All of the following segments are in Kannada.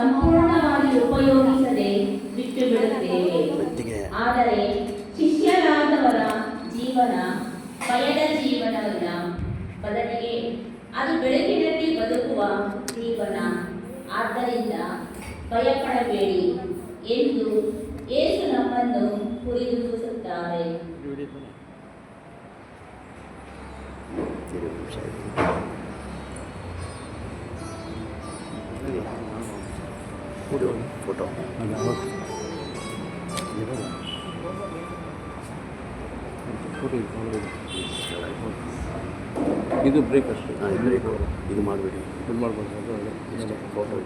ಸಂಪೂರ್ಣವಾಗಿ ಉಪಯೋಗಿಸದೆ ಬಿಟ್ಟು ಬಿಡುತ್ತೇವೆ. ಆದರೆ ಶಿಷ್ಯರಾದವರ ಜೀವನ ಭಯದ ಜೀವನವಲ್ಲ, ಬದಲಿಗೆ ಅದು ಬೆಳಕಿನಲ್ಲಿ ಬದುಕುವ ಜೀವನ. ಆದ್ದರಿಂದ ಭಯಪಡಬೇಡಿ ಎಂದು ಯೇಸು ನಮ್ಮನ್ನು ಹುರಿದುಂಬಿಸುತ್ತಾರೆ. ಫೋಟೋ ಇದು ಬ್ರೇಕ್ ಅಷ್ಟೇ. ಬ್ರೇಕ್ ಇದು ಮಾಡಬೇಡಿ, ಇದು ಮಾಡ್ಬೋದು. ಫೋಟೋ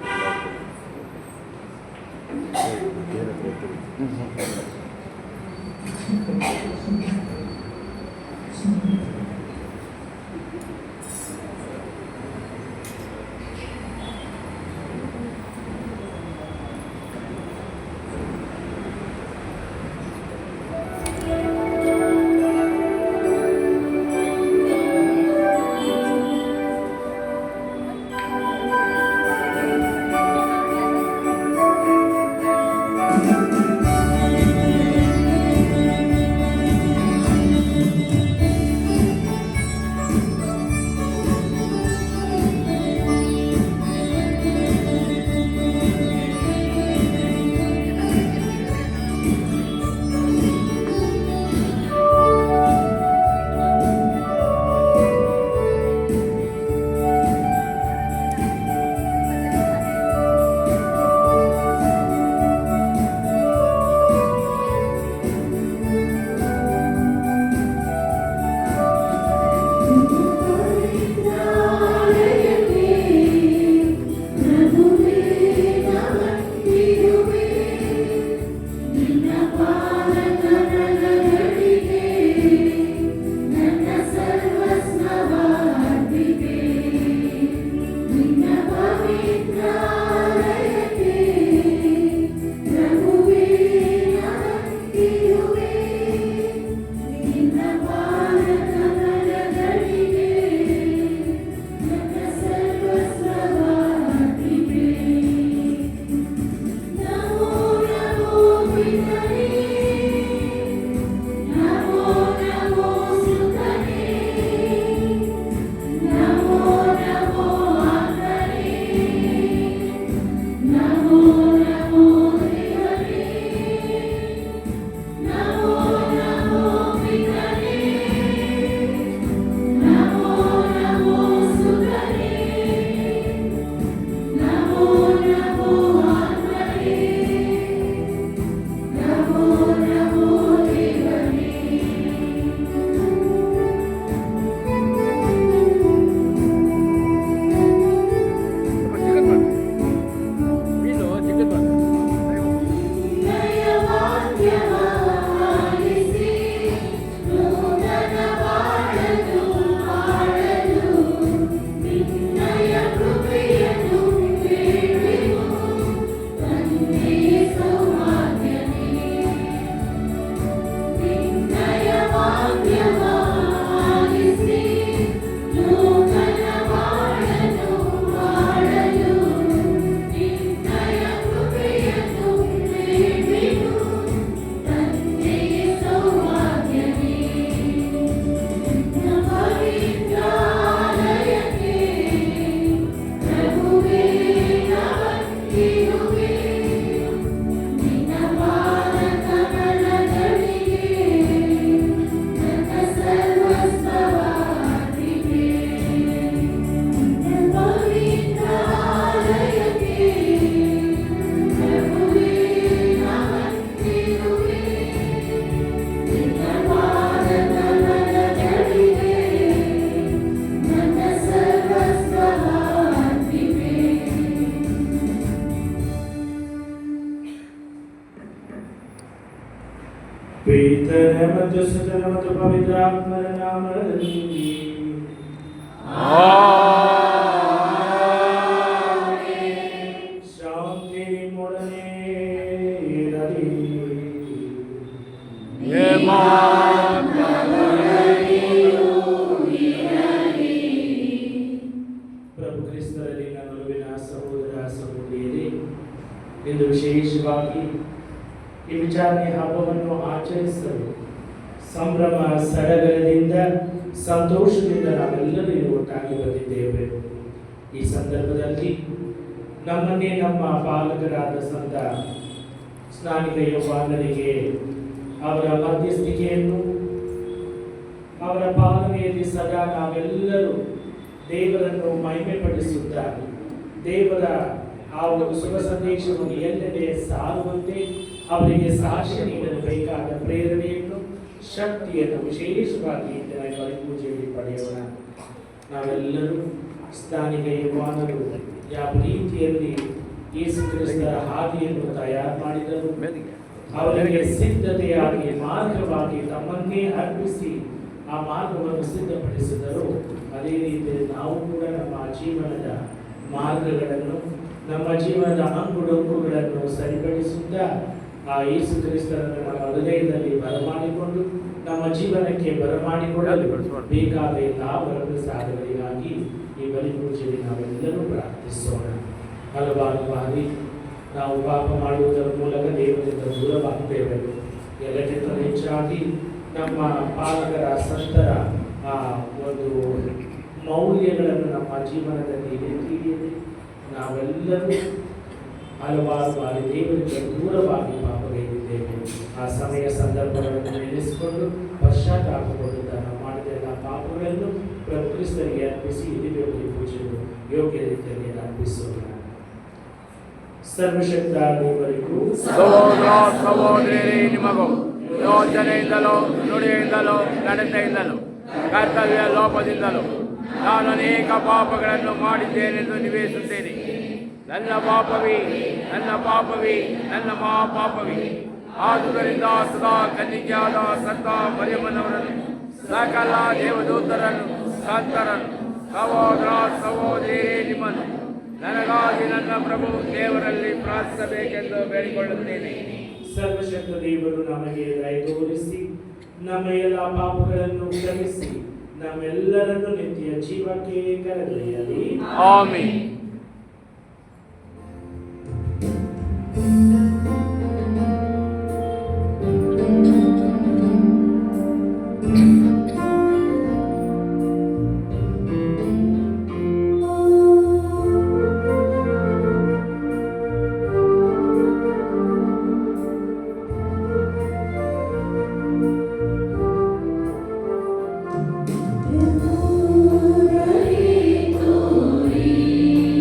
ಪಿತನ ಮತ್ತು ಸುತನ ಮತ್ತು ಪವಿತ್ರಾತ್ಮರ ನಾಮದಲ್ಲಿ ಶಾಂತಿ ನಿಮ್ಮೊಡನೆ ಇರಲಿ. ಪ್ರಭು ಕ್ರಿಸ್ತರಲ್ಲಿ ನಗುವಿನ ಸಹೋದರ ಸಹೋದರಿಯರೇ, ಇಂದು ವಿಶೇಷವಾಗಿ ಈ ವಿಚಾರಣೆ ಹಬ್ಬವನ್ನು ಆಚರಿಸಲು ಸಂಭ್ರಮ ಸಡಗರದಿಂದ ಸಂತೋಷದಿಂದ ನಾವೆಲ್ಲರೂ ಒಟ್ಟಾಗಿ ಬಂದಿದ್ದೇವೆ. ಈ ಸಂದರ್ಭದಲ್ಲಿ ನಮ್ಮನ್ನೇ ನಮ್ಮ ಪಾಲಕರಾದ ಸಂತ ಸ್ನಾನಿಕ ಯೋಹಾನನಿಗೆ ಅವರ ಮಧ್ಯಸ್ಥಿಕೆಯನ್ನು ಅವರ ಪಾಲನೆಯಲ್ಲಿ ಸದಾ ನಾವೆಲ್ಲರೂ ದೇವರನ್ನು ಮಹಿಮೆಪಡಿಸುತ್ತಾ ದೇವರ ಆ ಒಂದು ಶುಭ ಸಂದೇಶವನ್ನು ಎಲ್ಲೆಡೆ ಸಾರುವಂತೆ ಅವರಿಗೆ ಸಾಕ್ಷ್ಯ ನೀಡಲು ಬೇಕಾದ ಪ್ರೇರಣೆಯನ್ನು ಶಕ್ತಿಯನ್ನು ವಿಶೇಷವಾಗಿ ಇಂದಿನ ಪೂಜೆಯಲ್ಲಿ ಪಡೆಯೋಣ. ನಾವೆಲ್ಲರೂ ಸ್ಥಾನಿಕ ಯೋಹಾನರು ಯಾವ ರೀತಿಯಲ್ಲಿ ಯೇಸು ಕ್ರಿಸ್ತರ ಹಾದಿಯನ್ನು ತಯಾರು ಮಾಡಿದರು, ಅವರಿಗೆ ಸಿದ್ಧತೆಯಾಗಿ ಮಾರ್ಗವಾಗಿ ತಮ್ಮನ್ನೇ ಅರ್ಪಿಸಿ ಆ ಮಾರ್ಗವನ್ನು ಸಿದ್ಧಪಡಿಸಿದರು. ಅದೇ ರೀತಿ ನಾವು ಕೂಡ ನಮ್ಮ ಜೀವನದ ಮಾರ್ಗಗಳನ್ನು ನಮ್ಮ ಜೀವನದ ಅಂಕುಡೊಂಕುಗಳನ್ನು ಸರಿಪಡಿಸುತ್ತಾ ಆ ಯೇಸು ಕ್ರಿಸ್ತರನ್ನು ನಮ್ಮ ಹೃದಯದಲ್ಲಿ ಬರಮಾಡಿಕೊಂಡು ನಮ್ಮ ಜೀವನಕ್ಕೆ ಬರಮಾಡಿಕೊಳ್ಳಲು ಬೇಕಾದ ಎಲ್ಲ ವರಪ್ರಸಾದಗಳಿಗಾಗಿ ಈ ಬಲಿಪೂಜೆಯಲ್ಲಿ ನಾವೆಲ್ಲರೂ ಪ್ರಾರ್ಥಿಸೋಣ. ಹಲವಾರು ಬಾರಿ ನಾವು ಪಾಪ ಮಾಡುವುದರ ಮೂಲಕ ದೇವರಿಂದ ದೂರವಾಗ್ತೇವೆ. ಎಲ್ಲಕ್ಕಿಂತ ಹೆಚ್ಚಾಗಿ ನಮ್ಮ ಪಾಲಕರ ಸಂತರ ಆ ಒಂದು ಮೌಲ್ಯಗಳನ್ನು ನಮ್ಮ ಜೀವನದಲ್ಲಿ ಎತ್ತಿಡಿಯದೆ ನಾವೆಲ್ಲರೂ ಹಲವಾರು ಬಾರಿ ದೇವರಿಂದ ದೂರವಾಗಿ ಪಾಪಗೈದಿದ್ದೇವೆ. ಆ ಸಮಯ ಸಂದರ್ಭಗಳನ್ನು ನೆನೆಸಿಕೊಂಡು ಪಶ್ಚಾತ್ತಾಪಗೊಂಡು ನಾವು ಮಾಡಿದ ಎಲ್ಲ ಪಾಪಗಳನ್ನು ಪ್ರಭು ಕ್ರಿಸ್ತರಿಗೆ ಅರ್ಪಿಸಿ ದಿವ್ಯ ಪೂಜೆಯನ್ನು ಯೋಗ್ಯ ರೀತಿಯಲ್ಲಿ ಅರ್ಪಿಸೋಣ. ಸರ್ವಶಕ್ತ ದೇವರಿಗೂ ಸಹೋದರ ಸಹೋದರಿ ನಿಮಗೂ ಯೋಚನೆಯಿಂದಲೋ ನುಡಿಯಿಂದಲೋ ನಡತೆಯಿಂದಲೋ ಕರ್ತವ್ಯ ಲೋಪದಿಂದಲೋ ನಾನು ಅನೇಕ ಪಾಪಗಳನ್ನು ಮಾಡಿದ್ದೇನೆಂದು ನಿವೇದಿಸುತ್ತೇನೆ. ನನ್ನ ಪಾಪವೇ ನನ್ನ ಪಾಪವೇ ನನ್ನ ಮಹಾಪಾಪವೇ. ಆದುದರಿಂದ ಸದಾ ಕನ್ನಿಕೆಯಾದ ಸಂತ ಮರಿಯಮ್ಮನವರನ್ನು ಸಕಲ ದೇವದೂತರನ್ನು ಸಂತರನ್ನು ಸಹೋದರ ಸಹೋದರಿ ನಿಮ್ಮನ್ನು ನನಗಾಗಿ ನನ್ನ ಪ್ರಭು ದೇವರಲ್ಲಿ ಪ್ರಾರ್ಥಿಸಬೇಕೆಂದು ಬೇಡಿಕೊಳ್ಳುತ್ತೇನೆ. ಸರ್ವಶಕ್ತ ದೇವರು ನಮಗೆ ದಯ ತೋರಿಸಿ ನಮ್ಮ ಎಲ್ಲ ಪಾಪಗಳನ್ನು ಕ್ಷಮಿಸಿ ನಮ್ಮೆಲ್ಲರನ್ನು ನಿತ್ಯ ಜೀವಕ್ಕೆ ಕರೆದೊಯ್ಯಲಿ. ಆಮೆನ್. Glory, glory.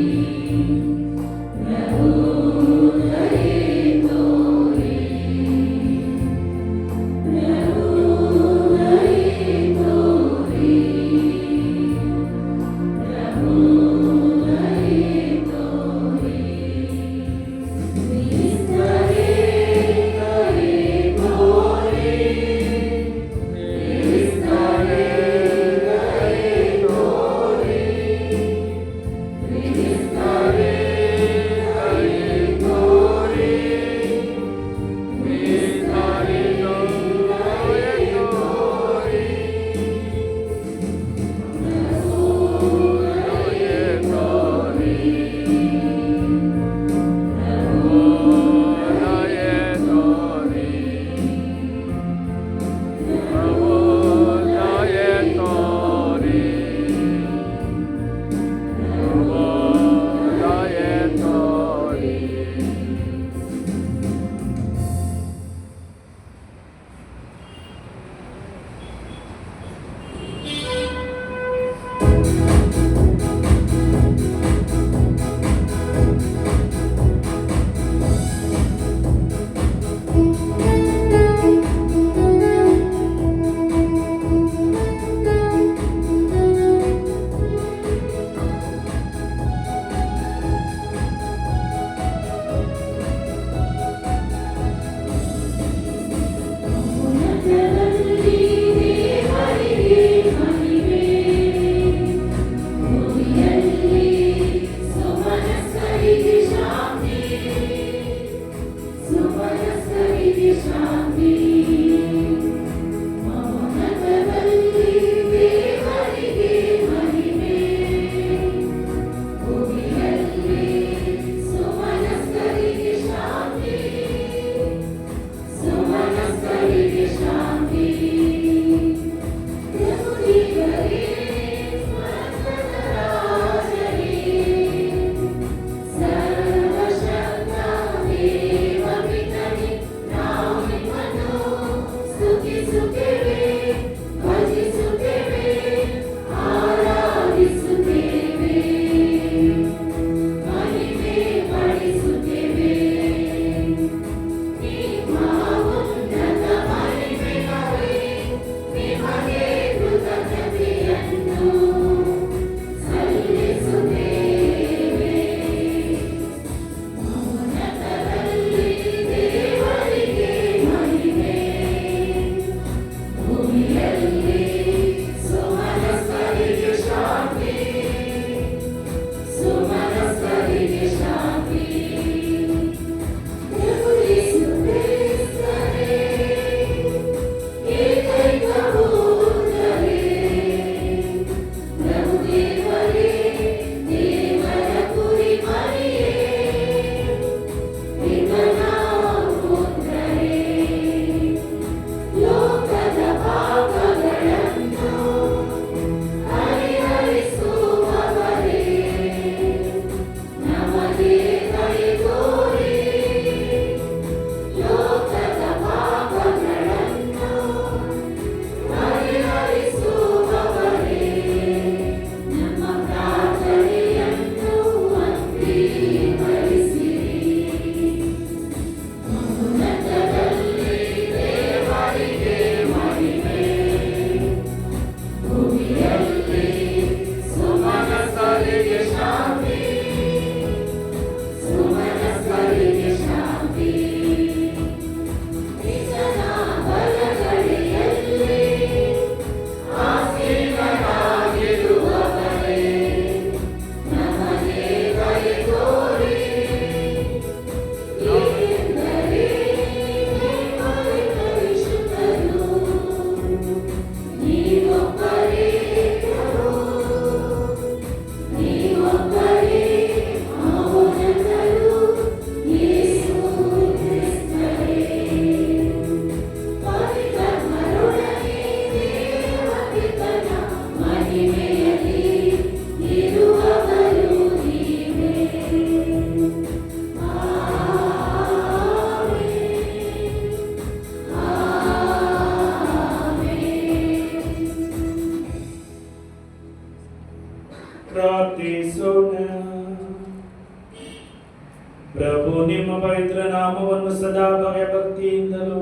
ಪ್ರಭು ನಿಮ್ಮ ಪವಿತ್ರ ನಾಮವನ್ನು ಸದಾ ಭಯ ಭಕ್ತಿಯಿಂದಲೂ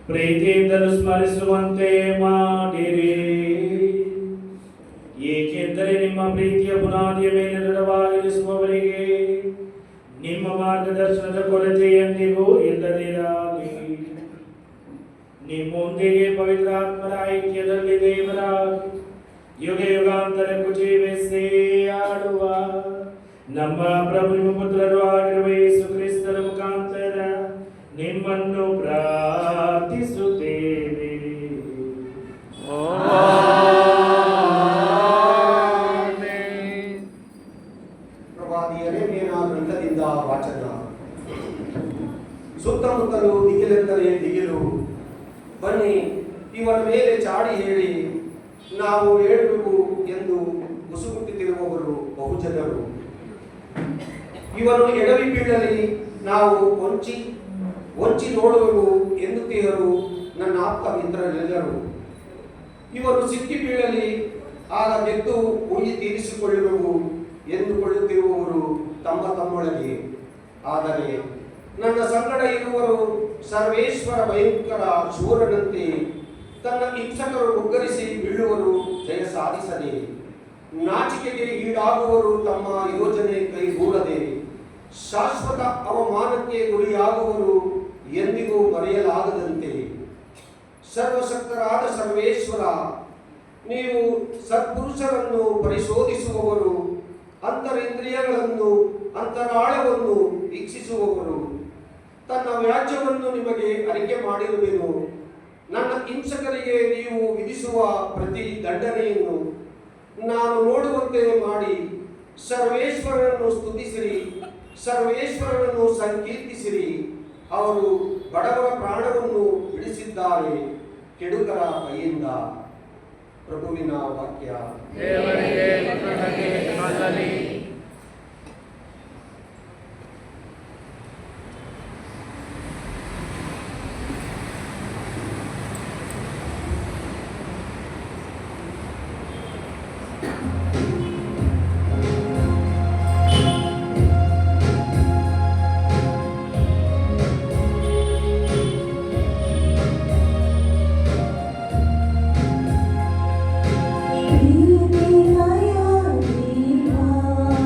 ಪ್ರೀತಿಯಿಂದಲೂ ಸ್ಮರಿಸುವಂತೆ ಮಾಡಿರಿ. ಏಕೆಂದರೆ ನಿಮ್ಮ ಪ್ರೀತಿಯ ಬುನಾದಿಯ ಮೇಲೆ ದೃಢವಾಗಿರಿಸುವವರಿಗೆ ನಿಮ್ಮ ಮಾರ್ಗದರ್ಶನದ ಕೊರತೆ ಎಂದಿಗೂ ಇಲ್ಲದಿರಲಿ. ನಿಮ್ಮೊಂದಿಗೆ ಪವಿತ್ರಾತ್ಮರ ಐಕ್ಯದಲ್ಲಿ ದೇವರಾಗಿ ಯುಗ ಯುಗಾಂತರಕ್ಕೂ ಜೀವಿಸಿ ಆಡುವ ನಮ್ಮ ಪ್ರಭು ನಿಮ್ಮ ಪುತ್ರರು ಆಗಿರುವ ಯೇಸು ಕ್ರಿಸ್ತರ ಮುಖಾಂತರ ನಿಮ್ಮನ್ನು ಪ್ರಾರ್ಥಿಸುತ್ತೇವೆ. ಪ್ರವಾದಿ ಯೆರೆಮೀಯನ ಗ್ರಂಥದಿಂದ ವಾಚನ. ಸುತ್ತಮುತ್ತಲು ದಿಗಿಲೆಂದರೆ ದಿಗಿಲು, ಬನ್ನಿ ಇವರ ಮೇಲೆ ಚಾಡಿ ಹೇಳಿ ನಾವು ಹೇಳಬೇಕು ಎಂದು ಮುಸುಗುಟ್ಟುತ್ತಿರುವವರು ಬಹುಜನರು. ಇವನು ಎಡವಿ ಬೀಳಲಿ ನಾವು ಹೊಂಚಿ ನೋಡುವೆವು ಎನ್ನುತ್ತೀರು ನನ್ನ ಆಪ್ತ ಮಿತ್ರರೆಲ್ಲರೂ. ಇವರು ಸಿಕ್ಕಿ ಬೀಳಲಿ ಆಗ ಗೆದ್ದು ಮುಗಿ ತೀರಿಸಿಕೊಳ್ಳುವೆವು ಎಂದುಕೊಳ್ಳುತ್ತಿರುವವರು ತಮ್ಮೊಳಗೆ. ಆದರೆ ನನ್ನ ಸಂಗಡ ಇರುವರು ಸರ್ವೇಶ್ವರ ಭಯಂಕರ ಶೂರನಂತೆ ತನ್ನ ಹಿಂಸಕರು ಮುಗ್ಗರಿಸಿ ಬೀಳುವರು ಜಯ ಸಾಧಿಸದೆ. ನಾಚಿಕೆಗೆ ಈಡಾಗುವರು ತಮ್ಮ ಯೋಜನೆ ಕೈಗೂಡದೆ. ಶಾಶ್ವತ ಅವಮಾನಕ್ಕೆ ಗುರಿಯಾಗುವರು ಎಂದಿಗೂ ಮರೆಯಲಾಗದಂತೆ. ಸರ್ವಶಕ್ತರಾದ ಸರ್ವೇಶ್ವರ, ನೀವು ಸತ್ಪುರುಷರನ್ನು ಪರಿಶೋಧಿಸುವವರು, ಅಂತರಿಂದ್ರಿಯಗಳನ್ನು ಅಂತರಾಳವನ್ನು ವೀಕ್ಷಿಸುವವರು. ತನ್ನ ವ್ಯಾಜ್ಯವನ್ನು ನಿಮಗೆ ಅರಿಕೆ ಮಾಡಿರುವೆನು. ನನ್ನ ಹಿಂಸಕರಿಗೆ ನೀವು ವಿಧಿಸುವ ಪ್ರತಿ ದಂಡನೆಯನ್ನು ನಾನು ನೋಡುವಂತೆ ಮಾಡಿ ಸರ್ವೇಶ್ವರನನ್ನು ಸ್ತುತಿಸಿರಿ, ಸರ್ವೇಶ್ವರನನ್ನು ಸಂಕೀರ್ತಿಸಿರಿ. ಅವರು ಬಡವರ ಪ್ರಾಣವನ್ನು ಬಿಡಿಸಿದ್ದಾರೆ ಕೆಡುಕರ ಕೈಯಿಂದ. ಪ್ರಭುವಿನ ವಾಕ್ಯ. ದೇವರಿಗೆ ಕೃತಜ್ಞತೆ ಸಲ್ಲಲಿ. Dewa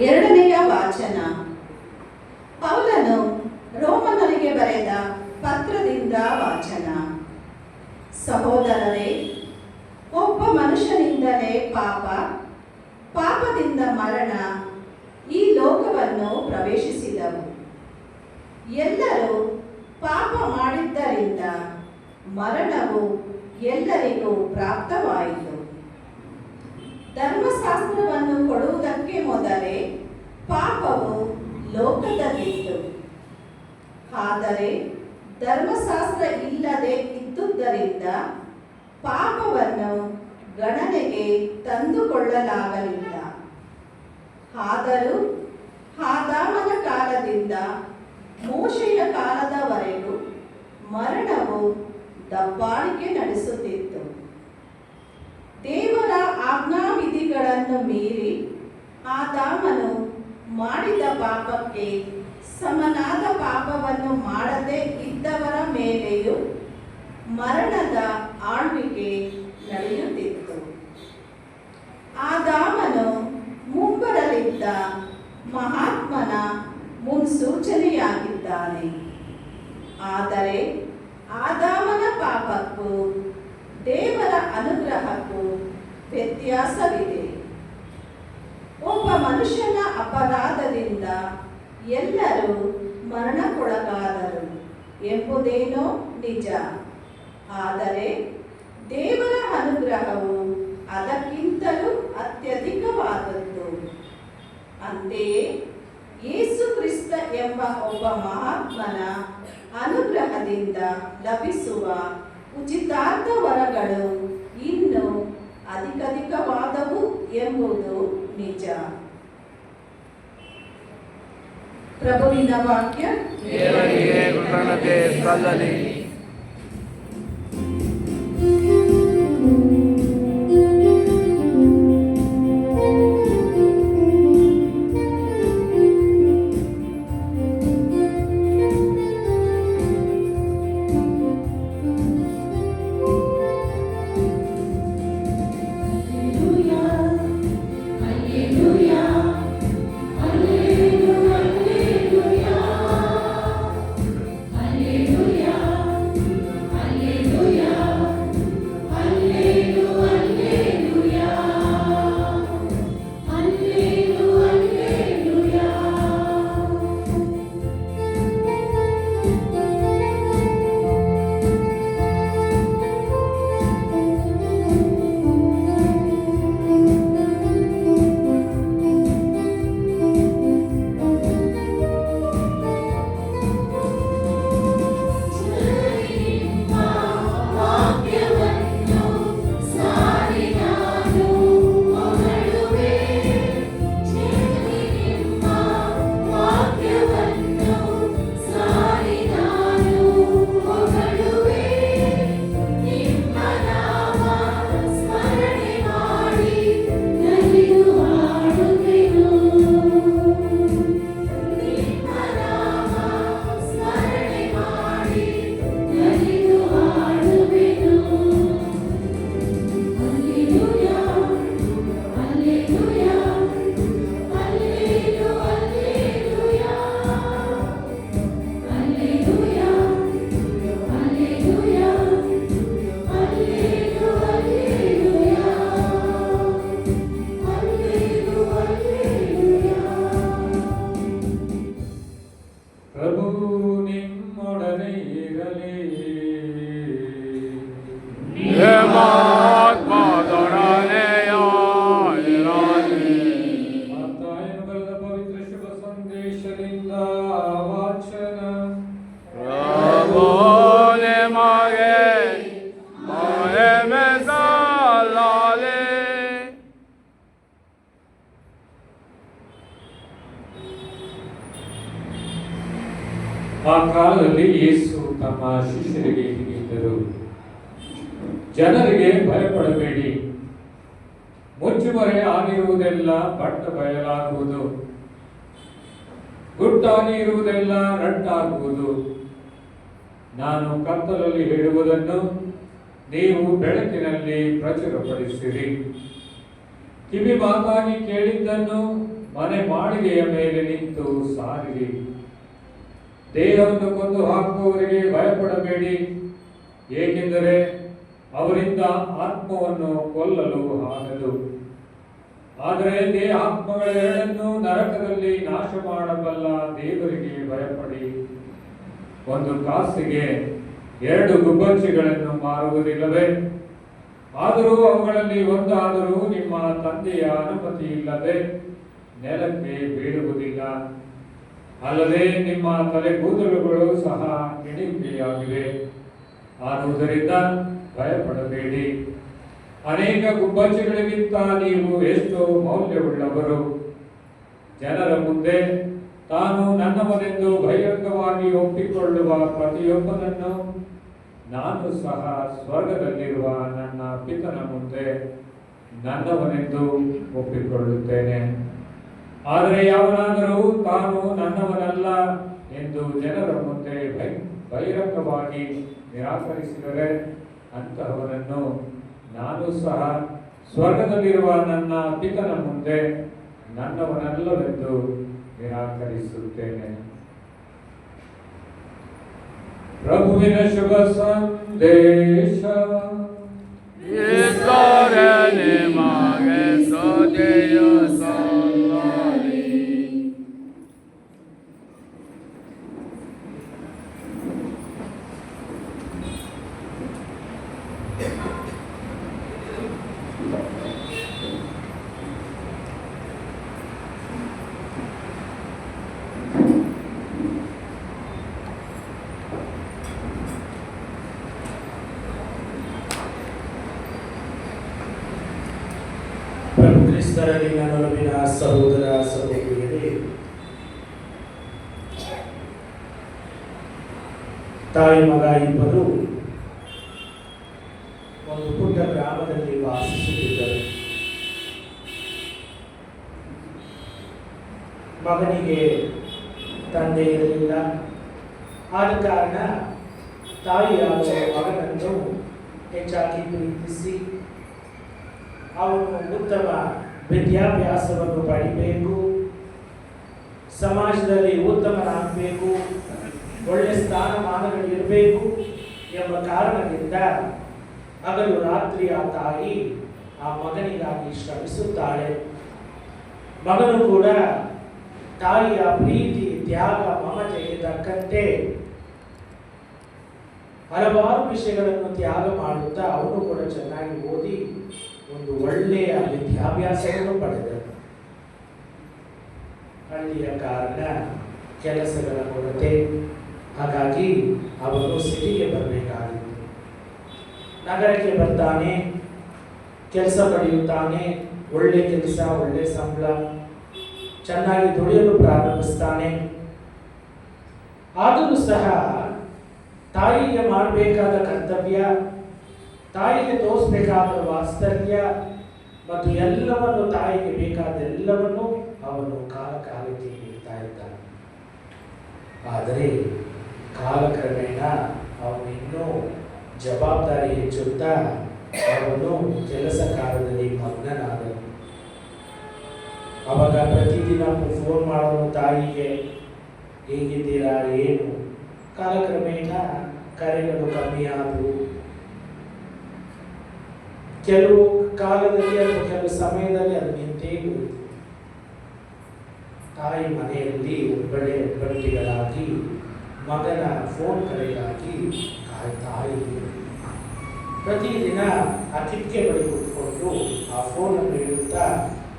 ಎರಡನೆಯ ವಾಚನ. ಪೌಲನು ರೋಮನರಿಗೆ ಬರೆದ ಪತ್ರದಿಂದ ವಾಚನ. ಸಹೋದರರೇ, ಒಬ್ಬ ಮನುಷ್ಯನಿಂದಲೇ ಪಾಪದಿಂದ ಮರಣ ಈ ಲೋಕವನ್ನು ಪ್ರವೇಶಿಸಿದವು. ಎಲ್ಲರೂ ಪಾಪ ಮಾಡಿದ್ದರಿಂದ ಮರಣವು ಎಲ್ಲರಿಗೂ ಪ್ರಾಪ್ತವಾಯಿತು. ಧರ್ಮಶಾಸ್ತ್ರವನ್ನು ಕೊಡುವುದಕ್ಕೆ ಮೊದಲೇ ಪಾಪವು ಲೋಕದಲ್ಲಿತ್ತು. ಆದರೆ ಧರ್ಮಶಾಸ್ತ್ರ ಇಲ್ಲದೆ ಇದ್ದುದರಿಂದ ಪಾಪವನ್ನು ಗಣನೆಗೆ ತಂದುಕೊಳ್ಳಲಾಗಲಿಲ್ಲ. ಆದರೂ ಆದಾಮನ ಕಾಲದಿಂದ ಮೋಶೆಯ ಕಾಲದವರೆಗೂ ಮರಣವು ದಬ್ಬಾಳಿಕೆ ನಡೆಸುತ್ತಿತ್ತು. ದೇವರ ಆಜ್ಞಾವಿಧಿಗಳನ್ನು ಮೀರಿ ಆದಾಮನು ಮಾಡಿದ ಪಾಪಕ್ಕೆ ಸಮನಾದ ಪಾಪವನ್ನು ಮಾಡದೇ ಇದ್ದವರ ಮೇಲೆಯೂ ಮರಣದ ಆಳ್ವಿಕೆ ನಡೆಯುತ್ತಿತ್ತು. ಆದಾಮನು ಮುಂಬರಲಿದ್ದ ಮಹಾತ್ಮನ ಮುನ್ಸೂಚನೆಯಾಗಿದ್ದಾನೆ. ಆದರೆ ಆದಾಮನ ಪಾಪಕ್ಕೂ ದೇವರ ಅನುಗ್ರಹಕ್ಕೂ ವ್ಯತ್ಯಾಸವಿದೆ. ಒಬ್ಬ ಮನುಷ್ಯನ ಅಪರಾಧದಿಂದ ಎಲ್ಲರೂ ಮರಣಕ್ಕೊಳಗಾದರು ಎಂಬುದೇನೋ ನಿಜ. ಆದರೆ ದೇವರ ಅನುಗ್ರಹವು ಅದಕ್ಕಿಂತಲೂ ಅತ್ಯಧಿಕವಾದದ್ದು. ಅಂತೆಯೇ ಯೇಸು ಕ್ರಿಸ್ತ ಎಂಬ ಒಬ್ಬ ಮಹಾತ್ಮನ ಅನುಗ್ರಹದಿಂದ ಲಭಿಸುವ ಉಚಿತಾರ್ಥ ವರಗಳು ಇನ್ನೂ ಅಧಿಕವಾದವು ಎಂಬುದು ನಿಜ. ಪ್ರಭುವಿನ ವಾಕ್ಯ. ದೇವರಿಗೆ ಕೃತಜ್ಞತೆ ಸಲ್ಲಲಿ. ಆ ಕಾಲದಲ್ಲಿ ಯೇಸು ತಮ್ಮ ಶಿಷ್ಯರಿಗೆ ಹೀಗಿದ್ದರು: ಜನರಿಗೆ ಭಯಪಡಬೇಡಿ. ಮುಚ್ಚುಮರೆ ಆಗಿರುವುದೆಲ್ಲ ಬಟ್ಟ ಬಯಲಾಗುವುದು, ಗುಟ್ಟಾಗಿ ಇರುವುದೆಲ್ಲ ರಟ್ಟಾಗುವುದು. ನಾನು ಕತ್ತಲಲ್ಲಿ ಹೇಳುವುದನ್ನು ನೀವು ಬೆಳಕಿನಲ್ಲಿ ಪ್ರಚುರಪಡಿಸಿರಿ. ಕಿವಿ ಮಾತಾಗಿ ಕೇಳಿದ್ದನ್ನು ಮನೆ ಮಾಳಿಗೆಯ ಮೇಲೆ ನಿಂತು ಸಾರಿರಿ. ದೇಹವನ್ನು ಕೊಂದು ಹಾಕುವವರಿಗೆ ಭಯಪಡಬೇಡಿ, ಏಕೆಂದರೆ ಅವರಿಂದ ಆತ್ಮವನ್ನು ಕೊಲ್ಲಲು ಆಗದು. ಆದರೆ ದೇಹಾತ್ಮಗಳೆರಡನ್ನೂ ನರಕದಲ್ಲಿ ನಾಶ ಮಾಡಬಲ್ಲ ದೇವರಿಗೆ ಭಯಪಡಿ. ಒಂದು ಕಾಸಿಗೆ 2 ಗುಬ್ಬಚ್ಚಿಗಳನ್ನು ಮಾರುವುದಿಲ್ಲವೇ? ಆದರೂ ಅವುಗಳಲ್ಲಿ ಒಂದಾದರೂ ನಿಮ್ಮ ತಂದೆಯ ಅನುಮತಿ ಇಲ್ಲದೆ ನೆಲಕ್ಕೆ ಬೀಳುವುದಿಲ್ಲ. ಅಲ್ಲದೆ ನಿಮ್ಮ ತಲೆಗೂದಲುಗಳು ಸಹ ಎಣಿಕೆಯಾಗಿವೆ. ಆದುದರಿಂದ ಭಯಪಡಬೇಡಿ. ಅನೇಕ ಗುಬ್ಬಚ್ಚಿಗಳಿಗಿಂತ ನೀವು ಎಷ್ಟೋ ಮೌಲ್ಯವುಳ್ಳವರು. ಜನರ ಮುಂದೆ ತಾನು ನನ್ನವನೆಂದು ಬಹಿರಂಗವಾಗಿ ಒಪ್ಪಿಕೊಳ್ಳುವ ಪ್ರತಿಯೊಬ್ಬನನ್ನು ನಾನು ಸಹ ಸ್ವರ್ಗದಲ್ಲಿರುವ ನನ್ನ ಪಿತನ ಮುಂದೆ ನನ್ನವನೆಂದು ಒಪ್ಪಿಕೊಳ್ಳುತ್ತೇನೆ. ಆದರೆ ಯಾವನಾದರೂ ತಾನು ನನ್ನವನಲ್ಲ ಎಂದು ಜನರ ಮುಂದೆ ಬಹಿರಂಗವಾಗಿ ನಿರಾಕರಿಸಿದರೆ ಅಂತಹವನನ್ನು ನಾನು ಸಹ ಸ್ವರ್ಗದಲ್ಲಿರುವ ನನ್ನ ಪಿತನ ಮುಂದೆ ನನ್ನವನಲ್ಲವೆಂದು ನಿರಾಕರಿಸುತ್ತೇನೆ. ಪ್ರಭುವಿನ ಶುಭ ಸಂದೇಶ. ಪ್ರಭು ಕ್ರಿಸ್ತರಲ್ಲಿ ನನ್ನೊಲವಿನ ಸಹೋದರ ಸಹೋದರಿಯರೇ, ತಾಯಿ ಮಗ ಇಬ್ಬರು ಒಂದು ಪುಟ್ಟ ಗ್ರಾಮದಲ್ಲಿ ವಾಸಿಸುತ್ತಿದ್ದರು. ಮಗನಿಗೆ ತಂದೆ ಇರಲಿಲ್ಲ. ಆದ ಕಾರಣ ತಾಯಿಯಾದ ಮಗನನ್ನು ಹೆಚ್ಚಾಗಿ ಪ್ರೀತಿಸಿ ಅವನು ಉತ್ತಮ ವಿದ್ಯಾಭ್ಯಾಸವನ್ನು ಪಡಿಬೇಕು, ಸಮಾಜದಲ್ಲಿ ಉತ್ತಮನಾಗಬೇಕು, ಒಳ್ಳೆಯ ಸ್ಥಾನಮಾನಗಳಿರಬೇಕು ಎಂಬ ಕಾರಣದಿಂದ ಹಗಲು ರಾತ್ರಿ ಆ ತಾಯಿ ಆ ಮಗನಿಗಾಗಿ ಶ್ರಮಿಸುತ್ತಾಳೆ. ಮಗನು ಕೂಡ ತಾಯಿಯ ಪ್ರೀತಿ, ತ್ಯಾಗ, ಮಮತೆಗೆ ತಕ್ಕಂತೆ ಹಲವಾರು ವಿಷಯಗಳನ್ನು ತ್ಯಾಗ ಮಾಡುತ್ತಾ ಅವನು ಕೂಡ ಚೆನ್ನಾಗಿ ಓದಿ ಒಂದು ಒಳ್ಳೆಯ ವಿದ್ಯಾಭ್ಯಾಸವನ್ನು ಪಡೆದರು. ಹಳ್ಳಿಯ ಕಾರಣ ಕೆಲಸಗಳ ಕೊರತೆ, ಹಾಗಾಗಿ ಅವನು ಸಿಟಿಗೆ ಬರಬೇಕಾಗಿತ್ತು. ನಗರಕ್ಕೆ ಬರ್ತಾನೆ, ಕೆಲಸ ಪಡೆಯುತ್ತಾನೆ, ಒಳ್ಳೆ ಕೆಲಸ, ಒಳ್ಳೆ ಸಂಬಳ, ಚೆನ್ನಾಗಿ ದುಡಿಯಲು ಪ್ರಾರಂಭಿಸ್ತಾನೆ. ಆದರೂ ಸಹ ತಾಯಿಗೆ ಮಾಡಬೇಕಾದ ಕರ್ತವ್ಯ, ತಾಯಿಗೆ ತೋರಿಸಬೇಕಾದ ವಾತ್ಸಲ್ಯ ಮತ್ತು ಎಲ್ಲವನ್ನು, ತಾಯಿಗೆ ಬೇಕಾದೆಲ್ಲವನ್ನು ಅವನು ಕಾಲಕ್ಕೆ ನೀಡ್ತಾ ಇದ್ದಾನೆ. ಆದರೆ ಕಾಲಕ್ರಮೇಣ ಅವನು ಇನ್ನೂ ಜವಾಬ್ದಾರಿ ಹೆಚ್ಚುತ್ತಾ ಅವನು ಕೆಲಸ ಕಾರ್ಯದಲ್ಲಿ ಮಗ್ನನಾದನು. ಅವಾಗ ಪ್ರತಿದಿನ ಫೋನ್ ಮಾಡೋನು ತಾಯಿಗೆ, ಹೇಗಿದ್ದೀರಾ, ಏನು. ಕಾಲಕ್ರಮೇಣ ಕರೆಗಳು ಕಮ್ಮಿ ಆದವು. ಕೆಲವು ಕಾಲದಲ್ಲಿ ಅಥವಾ ಕೆಲವು ಸಮಯದಲ್ಲಿ ಅದು ನಿಂತೇ ಹೋಯಿತು. ತಾಯಿ ಮನೆಯಲ್ಲಿ ಒಬ್ಬಟ್ಟಿಗಳಾಗಿ ಮಗನ ಫೋನ್ ಕರೆಗಾಗಿ ತಾಯಿ ಪ್ರತಿದಿನ ಆ ಕಿಟಕಿ ಬಳಿ ಕೂತ್ಕೊಂಡು ಆ ಫೋನನ್ನು ಇಡುತ್ತಾ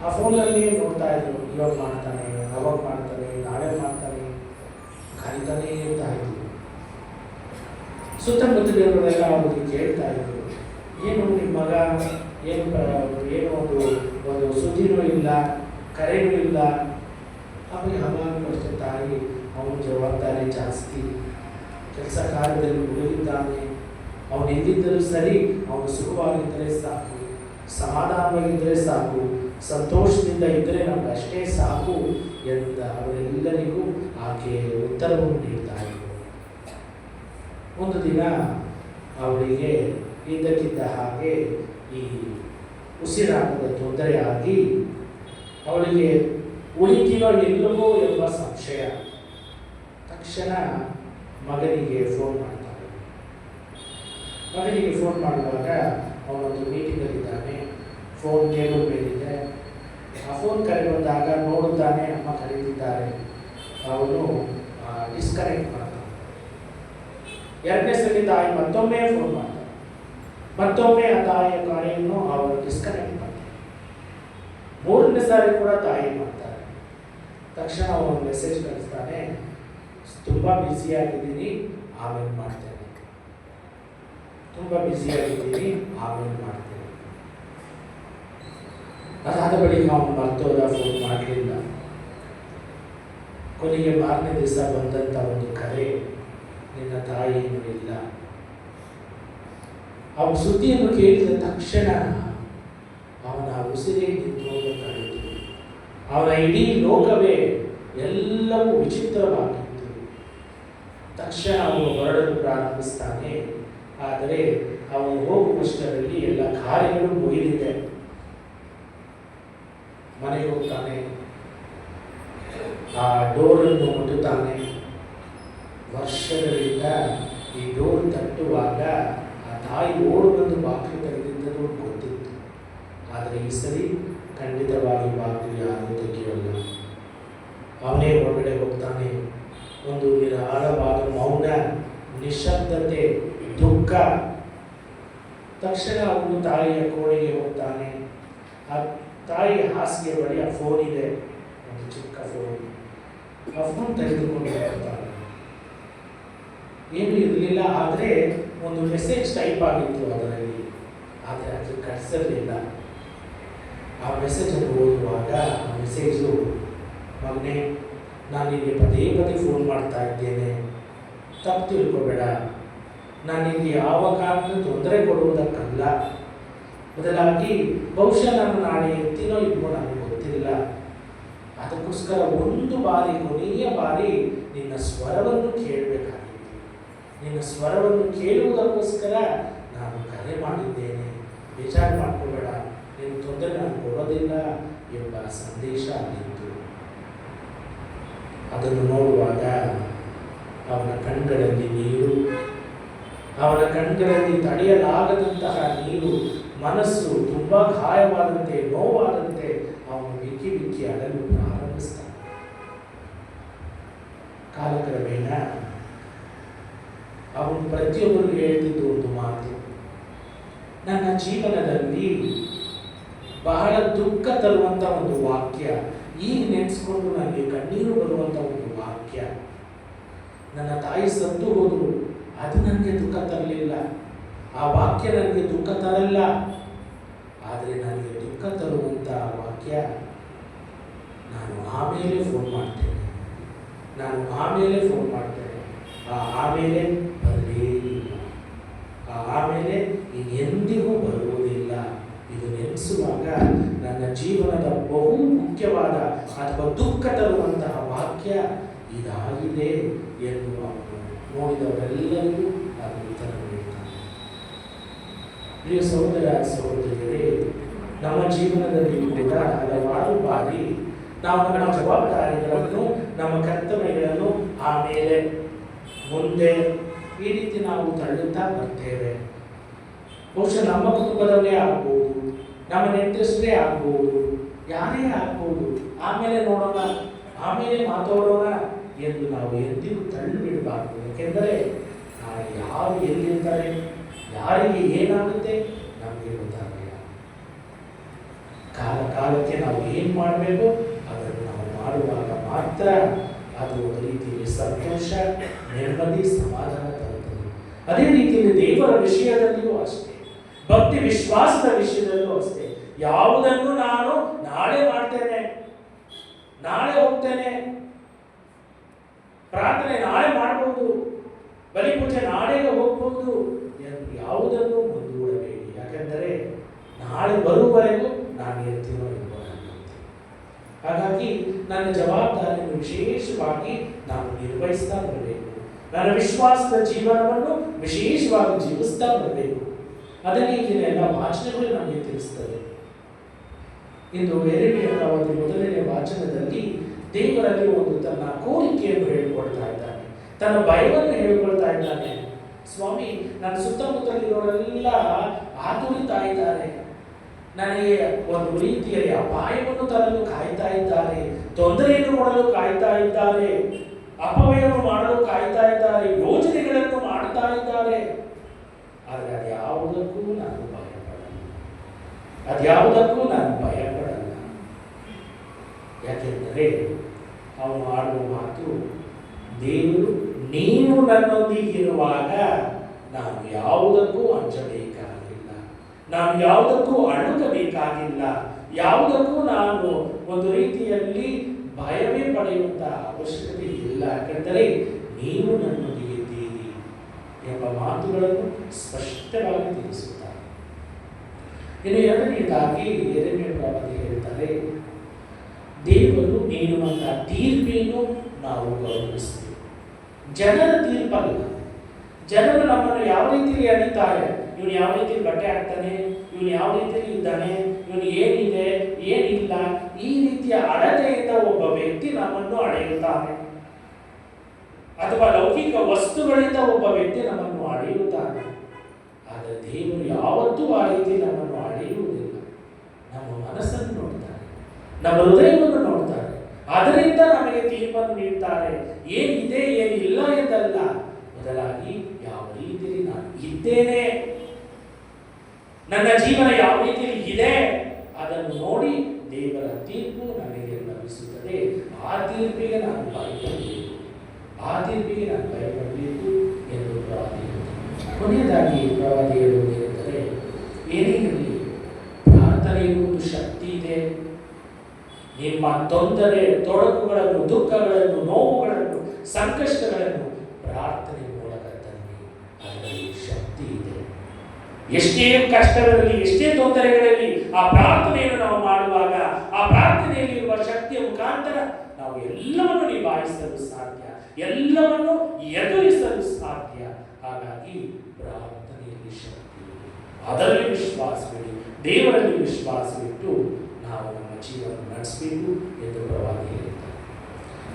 ಆ ಫೋನಲ್ಲಿ ನೋಡ್ತಾ ಇದ್ರು. ಇವಾಗ ಮಾಡ್ತಾನೆ, ಅವಾಗ ಮಾಡ್ತಾನೆ, ನಾಳೆ ಮಾಡ್ತಾನೆ, ಕರೀತಾನೆ ಇರ್ತಾ ಇದ್ರು. ಸುತ್ತಮುತ್ತಲಿರುವವರೆಲ್ಲ ಅವ್ರಿಗೆ ಕೇಳ್ತಾ ಇದ್ರು, ಏನು ನಿಮ್ಮ ಮಗ, ಏನು ಒಂದು ಸುದ್ದಿನೂ ಇಲ್ಲ, ಕರೆನೂ ಇಲ್ಲ. ಆಮೇಲೆ ಯಾವಾಗಲೂ ಅಷ್ಟೇ ತಾಯಿ ಅವನ ಜವಾಬ್ದಾರಿ ಜಾಸ್ತಿ, ಕೆಲಸ ಕಾರ್ಯದಲ್ಲಿ ಮುಳುಗಿದ್ದಾನೆ. ಅವನು ಎಲ್ಲಿದ್ದರೂ ಸರಿ, ಅವನು ಸುಖವಾಗಿದ್ದರೆ ಸಾಕು, ಸಮಾಧಾನವಾಗಿದ್ದರೆ ಸಾಕು, ಸಂತೋಷದಿಂದ ಇದ್ದರೆ ನಮ್ಗೆ ಅಷ್ಟೇ ಸಾಕು ಎಂದ ಅವರೆಲ್ಲರಿಗೂ ಆಕೆ ಉತ್ತರವನ್ನು ನೀಡ್ತಾ ಇದ್ದರು. ಒಂದು ದಿನ ಅವಳಿಗೆ ಇದ್ದಕ್ಕಿದ್ದ ಹಾಗೆ ಈ ಉಸಿರಾಟದ ತೊಂದರೆ ಆಗಿ ಅವಳಿಗೆ ಉಳಿತೀನೋ ಇಲ್ಲವೋ ಎಂಬ ಸಂಶಯ. ತಕ್ಷಣ ಮಗನಿಗೆ ಫೋನ್ ಮಾಡ್ತಾರೆ. ಮಗನಿಗೆ ಫೋನ್ ಮಾಡುವಾಗ ಅವನೊಂದು ಮೀಟಿಂಗಲ್ಲಿದ್ದಾನೆ, ಫೋನ್ ಟೇಬಲ್ ಮೇಲಿದೆ. ಆ ಫೋನ್ ಕರೆ ಬಂದಾಗ ನೋಡುತ್ತಾನೆ, ಅಮ್ಮ ಕರೀತಿದ್ದಾರೆ. ಅವನು ಡಿಸ್ಕನೆಕ್ಟ್ ಮಾಡ್ತಾನೆ. ಎರಡನೇ ಸಲ ತಾಯಿ ಮತ್ತೊಮ್ಮೆ ಫೋನ್ ಮಾಡ್ತಾರೆ. ಮತ್ತೊಮ್ಮೆ ಆ ತಾಯಿಯ ಕರೆಯನ್ನು ಅವರು ಡಿಸ್ಕನೆಕ್ಟ್ ಮಾಡ್ತಾರೆ. ಮೂರನೇ ಸಾರಿ ಕೂಡ ತಾಯಿ ಮಾಡ್ತಾರೆ. ತಕ್ಷಣ ಅವನು ಮೆಸೇಜ್ ಕಳಿಸ್ತಾನೆ, ತುಂಬ ಬ್ಯುಸಿಯಾಗಿದ್ದೀನಿ, ಆಮೇಲೆ ಮಾಡ್ತೇನೆ. ತುಂಬ ಬ್ಯುಸಿಯಾಗಿದ್ದೀನಿ, ಆಮೇಲೆ ಮಾಡ್ತೇನೆ. ಅದಾದ ಬಳಿಕ ಅವನು ಮರ್ತೋದ, ಫೋನ್ ಮಾಡಲಿಲ್ಲ. ಕೊನೆಗೆ ಮಾರನೇ ದಿವಸ ಬಂದಂಥ ಒಂದು ಕರೆ, ನಿನ್ನ ತಾಯಿಯೂ ಇಲ್ಲ. ಅವನ ಸುದ್ದಿಯನ್ನು ಕೇಳಿದ ತಕ್ಷಣ ಅವನ ಉಸಿರೇ ನಿಂತುಕೊಳ್ಳಬೇಕಾಯಿತು. ಅವನ ಇಡೀ ಲೋಕವೇ ಎಲ್ಲವೂ ವಿಚಿತ್ರವಾಗಿತ್ತು. ತಕ್ಷಣ ಅವನು ಹೊರಡಲು ಪ್ರಾರಂಭಿಸ್ತಾನೆ. ಆದರೆ ಅವನು ಹೋಗುವಷ್ಟರಲ್ಲಿ ಎಲ್ಲ ಕಾರ್ಯಗಳು ಮುಗಿದಿದೆ. ಮನೆಗೆ ಹೋಗ್ತಾನೆ, ಆ ಡೋರನ್ನು ಮುಟ್ಟುತ್ತಾನೆ. ವರ್ಷಗಳಿಂದ ಈ ಡೋರ್ ತಟ್ಟುವಾಗ ಆ ತಾಯಿ ಓಡು ಬಂದು ಬಾಗಿಲು ತೆಗೆದಿದ್ದನ್ನು ಗೊತ್ತಿತ್ತು. ಆದರೆ ಈ ಸರಿ ಖಂಡಿತವಾಗಿ ಬಾಗಿಲು ಯಾರೂ ತೆಗೆಯಲ್ಲ. ಅವನೇ ಹೊರಗಡೆ ಹೋಗ್ತಾನೆ. ಒಂದು ನಿರಾಳವಾದ ಮೌನ, ನಿಶಬ್ದತೆ, ದುಃಖ. ತಕ್ಷಣ ಅವನು ತಾಯಿಯ ಕೋಣೆಗೆ ಹೋಗ್ತಾನೆ. ಆ ತಾಯಿಯ ಹಾಸಿಗೆ ಬಳಿ ಆ ಫೋನ್ ಇದೆ, ಒಂದು ಚಿಕ್ಕ ಫೋನ್. ಆ ಫೋನ್ ತೆಗೆದುಕೊಂಡು ಹೋಗ್ತಾನೆ. ಏನು ಇರಲಿಲ್ಲ, ಆದರೆ ಒಂದು ಮೆಸೇಜ್ ಟೈಪ್ ಆಗಿತ್ತು ಅದರಲ್ಲಿ. ಆದರೆ ಅದು ಕಳಿಸಲಿಲ್ಲ. ಆ ಮೆಸೇಜನ್ನು ಓದುವಾಗ ಆ ಮೆಸೇಜು, ಮಗನೇ, ನಾನು ನಿನಗೆ ಪದೇ ಪದೇ ಫೋನ್ ಮಾಡ್ತಾ ಇದ್ದೇನೆ, ತಪ್ಪು ತಿಳ್ಕೊಬೇಡ. ನಾನು ನಿನಗೆ ಯಾವ ಕಾರಣಕ್ಕೂ ತೊಂದರೆ ಕೊಡುವುದಕ್ಕಲ್ಲ. ಬದಲಾಗಿ ಬಹುಶಃ ನಾನು ನಾಳೆ ಎತ್ತೀನೋ ಇಲ್ವೋ ನನಗೆ ಗೊತ್ತಿಲ್ಲ. ಅದಕ್ಕೋಸ್ಕರ ಒಂದು ಬಾರಿ, ಕೊನೆಯ ಬಾರಿ ನಿನ್ನ ಸ್ವರವನ್ನು ಕೇಳಬೇಕಾಗಿತ್ತು. ನಿನ್ನ ಸ್ವರವನ್ನು ಕೇಳುವುದಕ್ಕೋಸ್ಕರ ನಾನು ಕರೆ ಮಾಡಿದ್ದೇನೆ. ಬೇಜಾರು ಮಾಡ್ಕೋಬೇಡ, ನಿನ್ನ ತೊಂದರೆ ನಾನು ಕೊಡೋದಿಲ್ಲ ಎಂಬ ಸಂದೇಶ ಆಗಿತ್ತು. ಅದನ್ನು ನೋಡುವಾಗ ಅವನ ಕಣ್ಗಳಲ್ಲಿ ನೀರು, ಅವನ ಕಣ್ಗಳಲ್ಲಿ ತಡೆಯಲಾಗದಂತಹ ನೀರು, ಮನಸ್ಸು ತುಂಬ ಗಾಯವಾದಂತೆ, ನೋವಾದಂತೆ ಅವನು ಬಿಕ್ಕಿ ಬಿಕ್ಕಿ ಅಳಲು ಪ್ರಾರಂಭಿಸ್ತಾನೆ. ಕಾಲಕ್ರಮೇಣ ಅವನು ಪ್ರತಿಯೊಬ್ಬರಿಗೂ ಹೇಳ್ತಿದ್ದು ಒಂದು ಮಾತು, ನನ್ನ ಜೀವನದಲ್ಲಿ ಬಹಳ ದುಃಖ ತರುವಂಥ ಒಂದು ವಾಕ್ಯ, ಈಗ ನೆನೆಸ್ಕೊಂಡು ನನಗೆ ಕಣ್ಣೀರು ಬರುವಂಥ ಒಂದು ವಾಕ್ಯ. ನನ್ನ ತಾಯಿ ಸತ್ತು ಹೋದರು, ಅದು ನನಗೆ ದುಃಖ ತರಲಿಲ್ಲ. ಆ ವಾಕ್ಯ ನನಗೆ ದುಃಖ ತರಲ್ಲ. ಆದರೆ ನನಗೆ ದುಃಖ ತರುವಂಥ ವಾಕ್ಯ, ನಾನು ಆಮೇಲೆ ಫೋನ್ ಮಾಡ್ತೇನೆ, ನಾನು ಆಮೇಲೆ ಫೋನ್ ಮಾಡ್ತೇನೆ. ಆ ಆಮೇಲೆ ಬರಲೇ ಇಲ್ಲ. ಆ ಆಮೇಲೆ ಈಗ ಎಂದಿಗೂ ಬರುವುದಿಲ್ಲ. ಇದು ನೆನೆಸುವಾಗ ನನ್ನ ಜೀವನದ ಬಹು ಮುಖ್ಯವಾದ ಅಥವಾ ದುಃಖ ತರುವಂತಹ ವಾಕ್ಯ ಇದಾಗಿದೆ ಎಂದು ಅವನು ನೋಡಿದವರೆಲ್ಲರಿಗೂ ಅದು ಉತ್ತರ ನೀಡುತ್ತಾನೆ. ಪ್ರಿಯ ಸಹೋದರ ಸಹೋದರಿಯರೇ, ನಮ್ಮ ಜೀವನದಲ್ಲಿ ಕೂಡ ಹಲವಾರು ಬಾರಿ ನಾವು ನಮ್ಮ ಜವಾಬ್ದಾರಿಗಳನ್ನು, ನಮ್ಮ ಕರ್ತವ್ಯಗಳನ್ನು ಆಮೇಲೆ, ಮುಂದೆ ಈ ರೀತಿ ನಾವು ತಳ್ಳುತ್ತಾ ಬರ್ತೇವೆ. ಬಹುಶಃ ನಮ್ಮ ಕುಟುಂಬದವರೇ ಆಗ್ಬೋದು, ನಮ್ಮ ನೆಂಟರಷ್ಟೇ ಆಗ್ಬೋದು, ಯಾರೇ ಆಗ್ಬೋದು, ಆಮೇಲೆ ನೋಡೋಣ, ಆಮೇಲೆ ಮಾತಾಡೋಣ ಎಂದು ನಾವು ಎಂದಿಗೂ ತಳ್ಳು ಬಿಡಬಾರ್ದು. ಯಾಕೆಂದರೆ ಯಾರು ಎಲ್ಲಿರ್ತಾರೆ, ಯಾರಿಗೆ ಏನಾಗುತ್ತೆ ನಮಗೆ ಗೊತ್ತಾಗಲ್ಲ. ಕಾಲಕ್ಕೆ ನಾವು ಏನು ಮಾಡಬೇಕು ಅದನ್ನು ನಾವು ಮಾಡುವಾಗ ಮಾತ್ರ ಅದು ಒಂದು ರೀತಿಯಲ್ಲಿ ಸಂತೋಷ, ನೆಮ್ಮದಿ, ಸಮಾಧಾನ ತರುತ್ತದೆ. ಅದೇ ರೀತಿಯಲ್ಲಿ ದೇವರ ವಿಷಯದಲ್ಲಿಯೂ ಅಷ್ಟೇ, ಭಕ್ತಿ ವಿಶ್ವಾಸದ ವಿಷಯದಲ್ಲೂ ಅಷ್ಟೇ. ಯಾವುದನ್ನು ನಾನು ನಾಳೆ ಮಾಡ್ತೇನೆ, ನಾಳೆ ಹೋಗ್ತೇನೆ, ಪ್ರಾರ್ಥನೆ ನಾಳೆ ಮಾಡಬಹುದು, ಬಲಿಪೂಜೆ ನಾಳೆಗೆ ಹೋಗ್ಬಹುದು ಎಂದು ಯಾವುದನ್ನು ಮುಂದೂಡಬೇಡಿ. ಯಾಕೆಂದರೆ ನಾಳೆ ಬರುವವರೆಗೂ ನಾನು ಇರ್ತೀನೋ ಇಲ್ವೋ. ಹಾಗಾಗಿ ನನ್ನ ಜವಾಬ್ದಾರಿಯನ್ನು ವಿಶೇಷವಾಗಿ ನಾನು ನಿರ್ವಹಿಸ್ತಾ ಬರಬೇಕು. ನನ್ನ ವಿಶ್ವಾಸದ ಜೀವನವನ್ನು ವಿಶೇಷವಾಗಿ ಜೀವಿಸ್ತಾ ಬರಬೇಕು. ಅದನ್ನೇ ಈಗಿನ ಎಲ್ಲ ವಾಚನಗಳು ನಮಗೆ ತಿಳಿಸ್ತದೆ. ಇಂದು ಯೆರೆಮೀಯನ 1ನೇ ವಾಚನದಲ್ಲಿ ದೇವರಲ್ಲಿ ಒಂದು ತನ್ನ ಕೋರಿಕೆಯನ್ನು ಹೇಳಿಕೊಳ್ತಾ ಇದ್ದಾನೆ, ತನ್ನ ಭಯವನ್ನು ಹೇಳಿಕೊಳ್ತಾ ಇದ್ದಾನೆ. ಸ್ವಾಮಿ, ನನ್ನ ಸುತ್ತಮುತ್ತಲಿರೋರೆಲ್ಲ ಆತುರಿತಾ ಇದ್ದಾರೆ, ನನಗೆ ಒಂದು ರೀತಿಯಲ್ಲಿ ಅಪಾಯವನ್ನು ತರಲು ಕಾಯ್ತಾ ಇದ್ದಾರೆ, ತೊಂದರೆಯನ್ನು ಕೊಡಲು ಕಾಯ್ತಾ ಇದ್ದಾರೆ, ಅಪವ್ಯಯವನ್ನು ಮಾಡಲು ಕಾಯ್ತಾ ಇದ್ದಾರೆ, ಯೋಜನೆಗಳನ್ನು ಮಾಡ್ತಾ ಇದ್ದಾರೆ. ಆದರೆ ಅದ್ಯಾವುದಕ್ಕೂ ನಾನು ಭಯಪಡಲ್ಲ, ಅದ್ಯಾವುದಕ್ಕೂ ನಾನು ಭಯಪಡಲ್ಲ. ಯಾಕೆಂದರೆ ಅವನು ಆಡುವ ಮಾತು, ದೇವರು ನೀನು ನನ್ನೊಂದಿಗಿರುವಾಗ ನಾನು ಯಾವುದಕ್ಕೂ ಅಂಜಬೇಕಾಗಿಲ್ಲ, ನಾನು ಯಾವುದಕ್ಕೂ ಅಳುಕಬೇಕಾಗಿಲ್ಲ, ಯಾವುದಕ್ಕೂ ನಾನು ಒಂದು ರೀತಿಯಲ್ಲಿ ಭಯವೇ ಪಡೆಯುವಂತಹ ಅವಶ್ಯಕತೆ ಇಲ್ಲ. ಯಾಕೆಂದರೆ ನೀವು ನನ್ನೊಂದಿಗಿದ್ದೀರಿ ಎಂಬ ಮಾತುಗಳನ್ನು ಸ್ಪಷ್ಟವಾಗಿ ತಿಳಿಸುತ್ತಾರೆ. ಇನ್ನು ಎರಡನೇದಾಗಿ ಯೆರೆಮೀಯ ಪ್ರವಾದಿ ಹೇಳ್ತಾರೆ, ದೇವರು ನೀಡುವಂತಹ ತೀರ್ಪೇನು ನಾವು ಗೌರವಿಸಬೇಕು. ಜನರ ತೀರ್ಪಲ್ಲ. ಜನರು ನಮ್ಮನ್ನು ಯಾವ ರೀತಿಯಲ್ಲಿ ಅಳಿತಾರೆ, ಇವನು ಯಾವ ರೀತಿ ಬಟ್ಟೆ ಹಾಕ್ತಾನೆ, ಇವನು ಯಾವ ರೀತಿಯಲ್ಲಿ ಇದ್ದಾನೆ, ಇವನು ಏನಿದೆ ಏನಿಲ್ಲ, ಈ ರೀತಿಯ ಅಳತೆಯಿಂದ ಒಬ್ಬ ವ್ಯಕ್ತಿ ನಮ್ಮನ್ನು ಅಳೆಯುತ್ತಾನೆ. ಅಥವಾ ಲೌಕಿಕ ವಸ್ತುಗಳಿಂದ ಒಬ್ಬ ವ್ಯಕ್ತಿ ನಮ್ಮನ್ನು ಅಳೆಯುತ್ತಾನೆ. ಆದರೆ ದೇವರು ಯಾವತ್ತೂ ಆ ರೀತಿ ನಮ್ಮನ್ನು ಅಳೆಯುವುದಿಲ್ಲ. ನಮ್ಮ ಮನಸ್ಸನ್ನು ನೋಡ್ತಾರೆ, ನಮ್ಮ ಹೃದಯವನ್ನು ನೋಡ್ತಾರೆ, ಅದರಿಂದ ನಮಗೆ ತೀರ್ಪನ್ನು ನೀಡ್ತಾರೆ. ಏನಿದೆ ಏನಿಲ್ಲ ಎಂದಲ್ಲ, ಬದಲಾಗಿ ಯಾವ ರೀತಿಯಲ್ಲಿ ನಾನು ಇದ್ದೇನೆ, ನನ್ನ ಜೀವನ ಯಾವ ರೀತಿಯಲ್ಲಿ ಇದೆ, ಅದನ್ನು ನೋಡಿ ದೇವರ ತೀರ್ಪು ನನಗೆ ಲಭಿಸುತ್ತದೆ. ಆ ತೀರ್ಪಿಗೆ ನಾನು ಭಯಪಡಬೇಕು, ಆ ತೀರ್ಪಿಗೆ ನಾನು ಭಯಪಡಬೇಕು ಎಂದು ಪ್ರವಾದಿ ಹೇಳ್ತಾರೆ. ಕೊನೆಯದಾಗಿ ಪ್ರವಾದಿ ಹೇಳುವುದೇನೆಂದರೆ, ಏನೇ ಇರಲಿ, ಪ್ರಾರ್ಥನೆಯು ಒಂದು ಶಕ್ತಿ ಇದೆ. ನಿಮ್ಮ ತೊಂದರೆ, ತೊಡಕುಗಳನ್ನು, ದುಃಖಗಳನ್ನು, ನೋವುಗಳನ್ನು, ಸಂಕಷ್ಟಗಳನ್ನು ಪ್ರಾರ್ಥನೆ ಮೂಲಕ ತನ್ನಿ, ಅದರಲ್ಲಿ ಶಕ್ತಿ ಇದೆ. ಎಷ್ಟೇ ಕಷ್ಟಗಳಲ್ಲಿ, ಎಷ್ಟೇ ತೊಂದರೆಗಳಲ್ಲಿ ಆ ಪ್ರಾರ್ಥನೆಯನ್ನು ನಾವು ಮಾಡುವಾಗ, ಆ ಪ್ರಾರ್ಥನೆಯಲ್ಲಿರುವ ಶಕ್ತಿಯ ಮುಖಾಂತರ ನಾವು ಎಲ್ಲವನ್ನು ನಿಭಾಯಿಸಲು ಸಾಧ್ಯ, ಎಲ್ಲವನ್ನು ಎದುರಿಸಲು ಸಾಧ್ಯ. ಹಾಗಾಗಿ ಪ್ರಾರ್ಥನೆಯಲ್ಲಿ ಶಕ್ತಿ ಇದೆ, ಅದರಲ್ಲಿ ವಿಶ್ವಾಸವಿಡಿ, ದೇವರಲ್ಲಿ ವಿಶ್ವಾಸವಿಟ್ಟು ನಾವು ನಮ್ಮ ಜೀವನ ನಡೆಸಬೇಕು ಎಂದು ಪ್ರವಾದಿ ಹೇಳ್ತಾರೆ.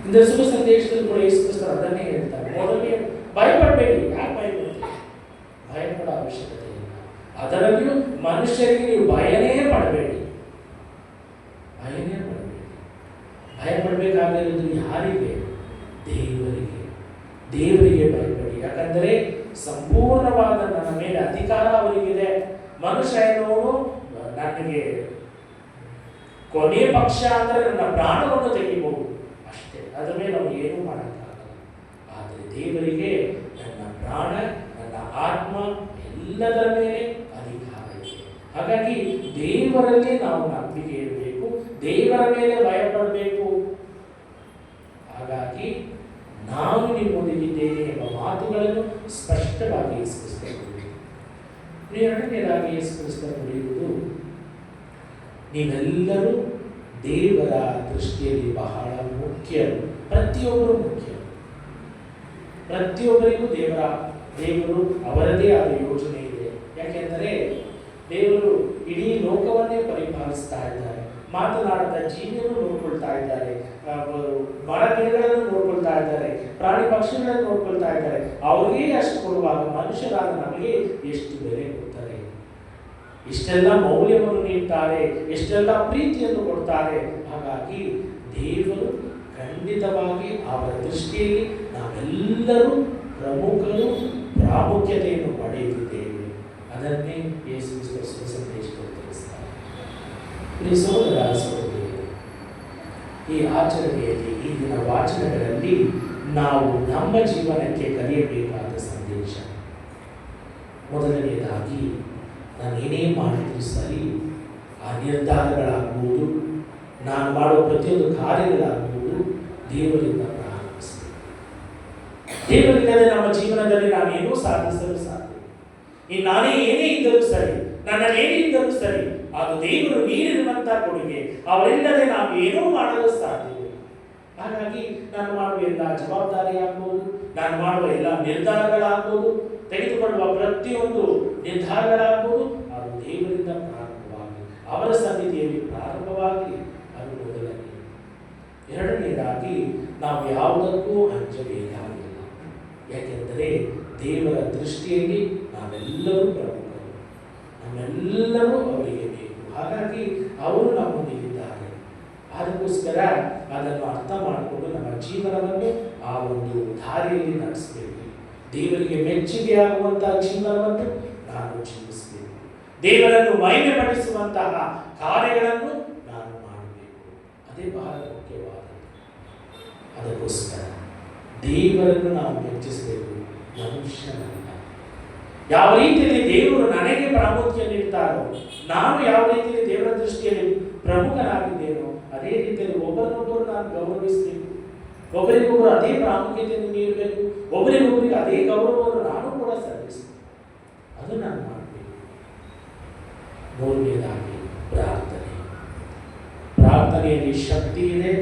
ಇಂದು ಶುಭ ಸಂದೇಶದಲ್ಲಿ ಕೂಡ ಯೇಸು ಕ್ರಿಸ್ತರು ಅದನ್ನೇ ಹೇಳ್ತಾರೆ. ಮೊದಲೇ ಭಯಪಡಬೇಡಿ. ಯಾಕೆ ಭಯಪಡ್ತೀವಿ? ಭಯಪಡೋ ಅವಶ್ಯಕತೆ ಇಲ್ಲ. ಅದರಲ್ಲಿಯೂ ಮನುಷ್ಯರಿಗೆ ನೀವು ಭಯನೇ ಪಡಬೇಡಿ, ಭಯನೇ ಪಡಬೇಡಿ. ಭಯಪಡಬೇಕಾಗಿರೋದು ಯಾರಿಗೆ? ದೇವರಿಗೆ. ದೇವರಿಗೆ ಭಯಪಡಿ. ಯಾಕಂದರೆ ಸಂಪೂರ್ಣವಾದ ನನ್ನ ಮೇಲೆ ಅಧಿಕಾರ ಅವರಿಗಿದೆ. ಮನುಷ್ಯ ಎನ್ನುವನು ನನಗೆ ಕೊನೆಯ ಪಕ್ಷ ಅಂದರೆ ನನ್ನ ಪ್ರಾಣವನ್ನು ತೆಗಿಬಹುದು ಅಷ್ಟೇ, ಅದರ ಮೇಲೆ ನಾವು ಏನೂ ಮಾಡೋಕ್ಕಾಗಲ್ಲ. ಆದರೆ ದೇವರಿಗೆ ನನ್ನ ಪ್ರಾಣ, ನನ್ನ ಆತ್ಮ ಎಲ್ಲದರ ಮೇಲೆ ಅಧಿಕಾರ ಇದೆ. ಹಾಗಾಗಿ ದೇವರಲ್ಲಿ ನಾವು ನಂಬಿಕೆ ಇರಬೇಕು, ದೇವರ ಮೇಲೆ ಭಯಪಡಬೇಕು. ಹಾಗಾಗಿ ನಾನು ನಿಮ್ಮೊಂದಿಗಿದ್ದೇನೆ ಎಂಬ ಮಾತುಗಳನ್ನು ಸ್ಪಷ್ಟವಾಗಿ ಯೇಸುಕ್ರಿಸ್ತರು ಎರಡನೇದಾಗಿ ಯೇಸುಕ್ರಿಸ್ತರು ನುಡಿಯುವುದು, ನೀವೆಲ್ಲರೂ ದೇವರ ದೃಷ್ಟಿಯಲ್ಲಿ ಬಹಳ ಮುಖ್ಯರು. ಪ್ರತಿಯೊಬ್ಬರು ಮುಖ್ಯ. ಪ್ರತಿಯೊಬ್ಬರಿಗೂ ದೇವರು ಅವರದೇ ಆದ ಯೋಜನೆ ಇದೆ. ಯಾಕೆಂದರೆ ದೇವರು ಇಡೀ ಲೋಕವನ್ನೇ ಪರಿಪಾಲಿಸ್ತಾ ಇದ್ದಾರೆ. ಮಾತನಾಡದ ಜೀವಿಯನ್ನು ನೋಡ್ಕೊಳ್ತಾ ಇದ್ದಾರೆ, ಮರ ಗಿಡಗಳನ್ನು ನೋಡ್ಕೊಳ್ತಾ ಇದ್ದಾರೆ, ಪ್ರಾಣಿ ಪಕ್ಷಿಗಳನ್ನು ನೋಡ್ಕೊಳ್ತಾ ಇದ್ದಾರೆ. ಅವರಿಗೆ ಅಷ್ಟು ಕೊಡುವಾಗ ಮನುಷ್ಯರಾದ ನಮಗೆ ಎಷ್ಟು ಬೆಲೆ ಕೊಡ್ತಾರೆ, ಇಷ್ಟೆಲ್ಲ ಮೌಲ್ಯವನ್ನು ನೀಡ್ತಾರೆ, ಎಷ್ಟೆಲ್ಲ ಪ್ರೀತಿಯನ್ನು ಕೊಡ್ತಾರೆ. ಹಾಗಾಗಿ ದೇವರು ಖಂಡಿತವಾಗಿ ಅವರ ದೃಷ್ಟಿಯಲ್ಲಿ ನಾವೆಲ್ಲರೂ ಪ್ರಮುಖರು, ಪ್ರಾಮುಖ್ಯತೆಯನ್ನು ಪಡೆಯುತ್ತಿದ್ದೇವೆ. ಅದನ್ನೇ ಯೇಸು ಕ್ರಿಸ್ತರು ಸಂದೇಶದಲ್ಲಿ ತಿಳಿಸ್ತಾರೆ. ಸಹೋದರ ಸಹೋದರಿಯರೇ, ಈ ಆಚರಣೆಯಲ್ಲಿ, ಈ ದಿನ ವಾಚನಗಳಲ್ಲಿ ನಾವು ನಮ್ಮ ಜೀವನಕ್ಕೆ ಕಲಿಯಬೇಕಾದ ಸಂದೇಶ, ಮೊದಲನೆಯದಾಗಿ ನಾನು ಏನೇ ಮಾಡಿದ್ರು ಸರಿ, ಆ ನಿರ್ಧಾರಗಳಾಗುವುದು, ನಾನು ಮಾಡುವ ಪ್ರತಿಯೊಂದು ಕಾರ್ಯಗಳಾಗುವುದು ದೇವರಿಂದ ಪ್ರಾರಂಭಿಸಬೇಕು. ದೇವರಿಲ್ಲದೆ ನಮ್ಮ ಜೀವನದಲ್ಲಿ ನಾವೇನೂ ಸಾಧಿಸಲು ಸಾಧ್ಯ. ಇನ್ನು ನಾನೇ ಏನೇ ಇದ್ದರೂ ಸರಿ, ನನ್ನಲ್ಲಿ ಏನೇ ಇದ್ದರೂ ಸರಿ, ಅದು ದೇವರು ನೀಡಿರುವಂತಹ ಕೊಡುಗೆ. ಅವರಿಲ್ಲದೆ ನಾವು ಏನೂ ಮಾಡಲು ಸಾಧ್ಯವಿಲ್ಲ. ಹಾಗಾಗಿ ನಾನು ಮಾಡುವ ಎಲ್ಲ ಜವಾಬ್ದಾರಿ ಆಗ್ಬೋದು, ನಾನು ಮಾಡುವ ಎಲ್ಲ ನಿರ್ಧಾರಗಳಾಗ್ಬೋದು, ತೆಗೆದುಕೊಳ್ಳುವ ಪ್ರತಿಯೊಂದು ನಿರ್ಧಾರಗಳಾಗ್ಬೋದು, ಅದು ದೇವರಿಂದ ಪ್ರಾರಂಭವಾಗಿ, ಅವರ ಸನ್ನಿಧಿಯಲ್ಲಿ ಪ್ರಾರಂಭವಾಗಿ, ಅದು ಮೊದಲನೇ. ಎರಡನೇದಾಗಿ ನಾವು ಯಾವುದಕ್ಕೂ ಅಂಜಬೇಕಾಗಿಲ್ಲ. ಯಾಕೆಂದರೆ ದೇವರ ದೃಷ್ಟಿಯಲ್ಲಿ ನಾವೆಲ್ಲರೂ ಪ್ರಮುಖರು, ನಮ್ಮೆಲ್ಲರೂ ಅವರಿಗೆ ಬೇಕು. ಹಾಗಾಗಿ ಅವರು ನಮ್ಮೊಂದಿಗಿದ್ದಾರೆ. ಅದಕ್ಕೋಸ್ಕರ ಅದನ್ನು ಅರ್ಥ ಮಾಡಿಕೊಂಡು ನಮ್ಮ ಜೀವನವನ್ನು ಆ ಒಂದು ದಾರಿಯಲ್ಲಿ ನಡೆಸಬೇಕು. ದೇವರಿಗೆ ಮೆಚ್ಚುಗೆಯಾಗುವಂತಹ ಜೀವನವನ್ನು ನಾನು ಜೀವಿಸಬೇಕು. ದೇವರನ್ನು ಮಹಿಮೆ ಪಡಿಸುವಂತಹ ಕಾರ್ಯಗಳನ್ನು ನಾನು ಮಾಡಬೇಕು. ಅದೇ ಬಹಳ ಮುಖ್ಯವಾದದ್ದು. ಅದಕ್ಕೋಸ್ಕರ ದೇವರನ್ನು ನಾವು ಮೆಚ್ಚಿಸಬೇಕು, ಮನುಷ್ಯನಲ್ಲ. ಯಾವ ರೀತಿಯಲ್ಲಿ ದೇವರು ನನಗೆ ಪ್ರಾಮುಖ್ಯ ನೀಡ್ತಾರೋ, ನಾನು ಯಾವ ರೀತಿಯಲ್ಲಿ ದೇವರ ದೃಷ್ಟಿಯಲ್ಲಿ ಪ್ರಮುಖನಾಗಿದ್ದೇನೋ ಅದೇ ರೀತಿಯಲ್ಲಿ ಒಬ್ಬರನ್ನೊಬ್ಬರು ನಾನು ಗೌರವಿಸಬೇಕು. ಒಬ್ಬರಿಗೊಬ್ಬರು ಅದೇ ಪ್ರಾಮುಖ್ಯತೆಯನ್ನು ನೀಡಬೇಕು. ಒಬ್ಬರಿಗೊಬ್ಬರಿಗೆ ಅದೇ ಗೌರವವನ್ನು ನಾನು ಕೂಡ ಸಲ್ಲಿಸಬೇಕು. ಅದು ನಾನು ಮಾಡಬೇಕು. ಮೂರನೇದಾಗಿ ಪ್ರಾರ್ಥನೆ. ಪ್ರಾರ್ಥನೆಯಲ್ಲಿ ಶಕ್ತಿ ಇದೆ.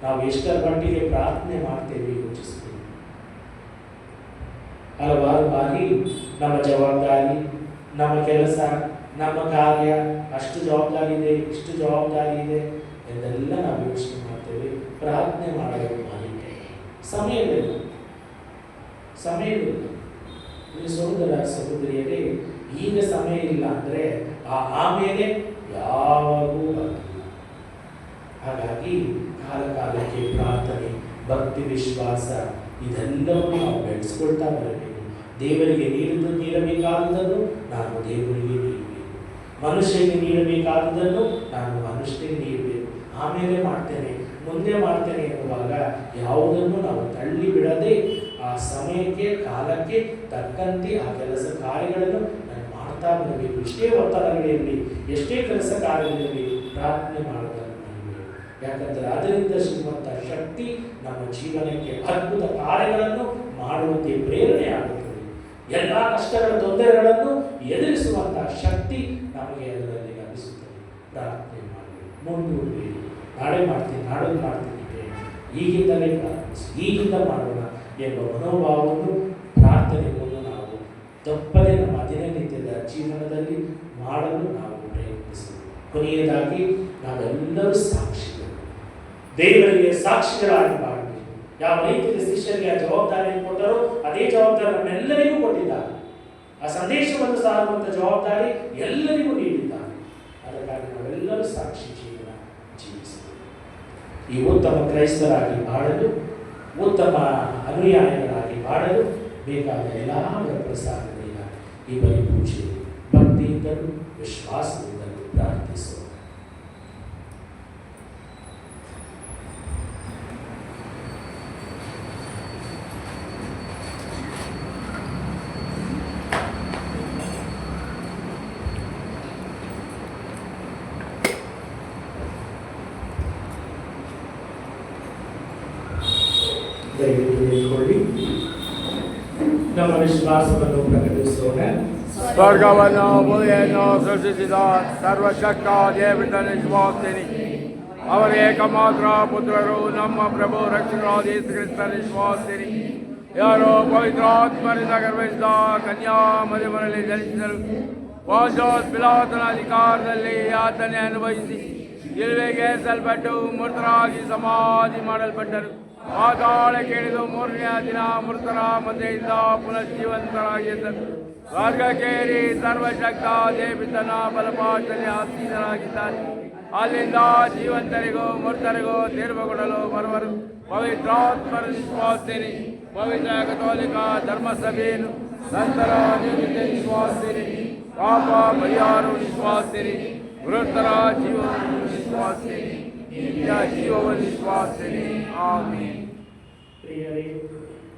ನಾವು ಎಷ್ಟರ ಮಟ್ಟಿಗೆ ಪ್ರಾರ್ಥನೆ ಮಾಡ್ತೇವೆ ಯೋಚಿಸ್ತೀವಿ. ಹಲವಾರು ಬಾರಿ ನಮ್ಮ ಜವಾಬ್ದಾರಿ, ನಮ್ಮ ಕೆಲಸ, ನಮ್ಮ ಕಾರ್ಯ ಅಷ್ಟು ಜವಾಬ್ದಾರಿ ಇದೆ, ಇಷ್ಟು ಜವಾಬ್ದಾರಿ ಇದೆ ಎಂದೆಲ್ಲ ನಾವು ಯೋಚನೆ ಮಾಡ್ತೇವೆ. ಪ್ರಾರ್ಥನೆ ಮಾಡಲು ಸಮಯವಿಲ್ಲ. ಸಹೋದರ ಸಹೋದರಿಯರೇ, ಈಗ ಸಮಯ ಇಲ್ಲ ಅಂದರೆ ಆಮೇಲೆ ಯಾವಾಗೂ ಬರಲಿಲ್ಲ. ಹಾಗಾಗಿ ಕಾಲಕ್ಕೆ ಪ್ರಾರ್ಥನೆ, ಭಕ್ತಿ, ವಿಶ್ವಾಸ ಇದೆಲ್ಲವನ್ನು ನಾವು ಬೆಳೆಸ್ಕೊಳ್ತಾ ಬರಬೇಕು. ದೇವರಿಗೆ ನೀಡಬೇಕಾದುದನ್ನು ನಾನು ದೇವರಿಗೆ ನೀಡಬೇಕು. ಮನುಷ್ಯನಿಗೆ ನೀಡಬೇಕಾದುದನ್ನು ನಾನು ಮನುಷ್ಯನಿಗೆ ನೀಡಬೇಕು. ಆಮೇಲೆ ಮಾಡ್ತೇನೆ, ಮುಂದೆ ಮಾಡ್ತೇನೆ ಎನ್ನುವಾಗ ಯಾವುದನ್ನು ನಾವು ತಳ್ಳಿ ಬಿಡದೆ ಆ ಸಮಯಕ್ಕೆ, ಕಾಲಕ್ಕೆ ತಕ್ಕಂತೆ ಆ ಕೆಲಸ ಕಾರ್ಯಗಳನ್ನು ನಾನು ಮಾಡ್ತಾ ಬರಬೇಕು. ಎಷ್ಟೇ ಒತ್ತಡಗಳಿರಲಿ, ಎಷ್ಟೇ ಕೆಲಸ ಕಾರ್ಯಗಳಿರಲಿ, ಪ್ರಾರ್ಥನೆ ಮಾಡೋದನ್ನು ಮಾಡಬೇಕು. ಯಾಕಂದರೆ ಅದರಿಂದ ಸಿಗುವಂಥ ಶಕ್ತಿ ನಮ್ಮ ಜೀವನಕ್ಕೆ ಅದ್ಭುತ ಕಾರ್ಯಗಳನ್ನು ಮಾಡುವಂತೆ ಪ್ರೇರಣೆ ಆಗುತ್ತದೆ. ಎಲ್ಲ ಕಷ್ಟಗಳ ತೊಂದರೆಗಳನ್ನು ಎದುರಿಸುವಂತಹ ಶಕ್ತಿ ನಮಗೆ ಅದರಲ್ಲಿ ಲಭಿಸುತ್ತದೆ. ಪ್ರಾರ್ಥನೆ ಮಾಡಬೇಕು, ಮುಂದೂಡಬೇಕು. ನಾಳೆ ಮಾಡ್ತೀನಿ, ನಾಡೋದು ಮಾಡ್ತೀನಿ, ಈಗಿಂದಲೇ ಪ್ರಾರಂಭಿಸಿ, ಈಗಿಂದ ಮಾಡೋಣ ಎಂಬ ಮನೋಭಾವವನ್ನು, ಪ್ರಾರ್ಥನೆಯನ್ನು ನಾವು ತಪ್ಪದೆ ನಮ್ಮ ದಿನನಿತ್ಯದ ಜೀವನದಲ್ಲಿ ಮಾಡಲು ನಾವು ಪ್ರಯತ್ನಿಸಬೇಕು. ಕೊನೆಯದಾಗಿ ನಾವೆಲ್ಲರೂ ಸಾಕ್ಷಿಗಳು, ದೇವರಿಗೆ ಸಾಕ್ಷಿಗಳಾಗಿ ಮಾಡಬೇಕು. ಯಾವ ರೀತಿಯಲ್ಲಿ ಶಿಷ್ಯರಿಗೆ ಆ ಜವಾಬ್ದಾರಿಯನ್ನು ಕೊಟ್ಟರೋ ಅದೇ ಜವಾಬ್ದಾರಿ ನಮ್ಮೆಲ್ಲರಿಗೂ ಕೊಟ್ಟಿದ್ದಾರೆ. ಆ ಸಂದೇಶವನ್ನು ಸಾರುವಂಥ ಜವಾಬ್ದಾರಿ ಎಲ್ಲರಿಗೂ ನೀಡಿದ್ದಾರೆ. ಅದಕ್ಕಾಗಿ ನಾವೆಲ್ಲರೂ ಸಾಕ್ಷಿ ಜೀವನ ಜೀವಿಸಬೇಕು. ಈ ಉತ್ತಮ ಕ್ರೈಸ್ತರಾಗಿ ಬಾಳಲು, ಉತ್ತಮ ಅನುಯಾಯಿಗಳಾಗಿ ಬಾಳಲು ಬೇಕಾದ ಎಲ್ಲರ ಪ್ರಸಾದದಿಂದ ಈ ಬಲಿ ಪೂಜೆ ಭಕ್ತಿಯಿಂದಲೂ ವಿಶ್ವಾಸದಿಂದಲೂ ಪ್ರಾರ್ಥಿಸೋಣ. ನಮ್ಮ ವಿಶ್ವಾಸವನ್ನು ಪ್ರಕಟಿಸೋಣ. ಸ್ವರ್ಗವನ್ನು ಭೂಮಿಯನ್ನು ಸೃಷ್ಟಿಸಿದ ಸರ್ವಶಕ್ತ ದೇವರಿಂದ ವಿಶ್ವಾಸಿನಿ. ಅವರ ಏಕಮಾತ್ರ ಪುತ್ರರು ನಮ್ಮ ಪ್ರಭು ರಕ್ಷಕರಾದ ಯೇಸು ಕ್ರಿಸ್ತ ವಿಶ್ವಾಸಿನಿ. ಯಾರೋ ಪವಿತ್ರಾತ್ಮರಿಂದ ಗರ್ಭಿಸಿದ ಕನ್ಯಾ ಮರಿಯಮರಲ್ಲಿ ಜನಿಸಿದರು. ಪೌಂತಿಯೋಸ್ ಪಿಲಾತನ ಅಧಿಕಾರದಲ್ಲಿ ಯಾತನೆ ಅನುಭವಿಸಿ ಶಿಲುಬೆಗೆ ಏರಿಸಲ್ಪಟ್ಟು ಮೃತರಾಗಿ ಸಮಾಧಿ ಮಾಡಲ್ಪಟ್ಟರು. ಪಾತಾಳಕ್ಕೆ ಇಳಿದು ಮೂರನೆಯ ದಿನ ಮೃತರ ಮಧ್ಯೆಯಿಂದ ಪುನಶ್ಜೀವಂತರಾಗಿ ಎದ್ದರು. ಸ್ವರ್ಗಕ್ಕೇರಿ ಸರ್ವಶಕ್ತ ದೇವಿತನ ಬಲಪಾಠದಲ್ಲಿ ಆಸೀನರಾಗಿದ್ದಾರೆ. ಅಲ್ಲಿಂದ ಜೀವಂತರಿಗೂ ಮೃತರಿಗೂ ತೀರ್ಪು ಕೊಡಲು ಬರುವರು. ಪವಿತ್ರಾತ್ಮರ ವಿಶ್ವಾಸಿನಿ, ಪವಿತ್ರ ಕಥೋಲಿಕ ಧರ್ಮಸಭೆಯನ್ನು ನಂತರ ವಿಶ್ವಾಸಿನಿ, ಪಾಪ ಪರಿಹಾರ ವಿಶ್ವಾಸಿನಿ, ಮೃತರ ಜೀವವನ್ನು ವಿಶ್ವಾಸಿನಿ, ನಿತ್ಯ ಜೀವವನ್ನು ವಿಶ್ವಾಸಿನಿ. ಆಮೆನ್. ಪ್ರಿಯರೇ,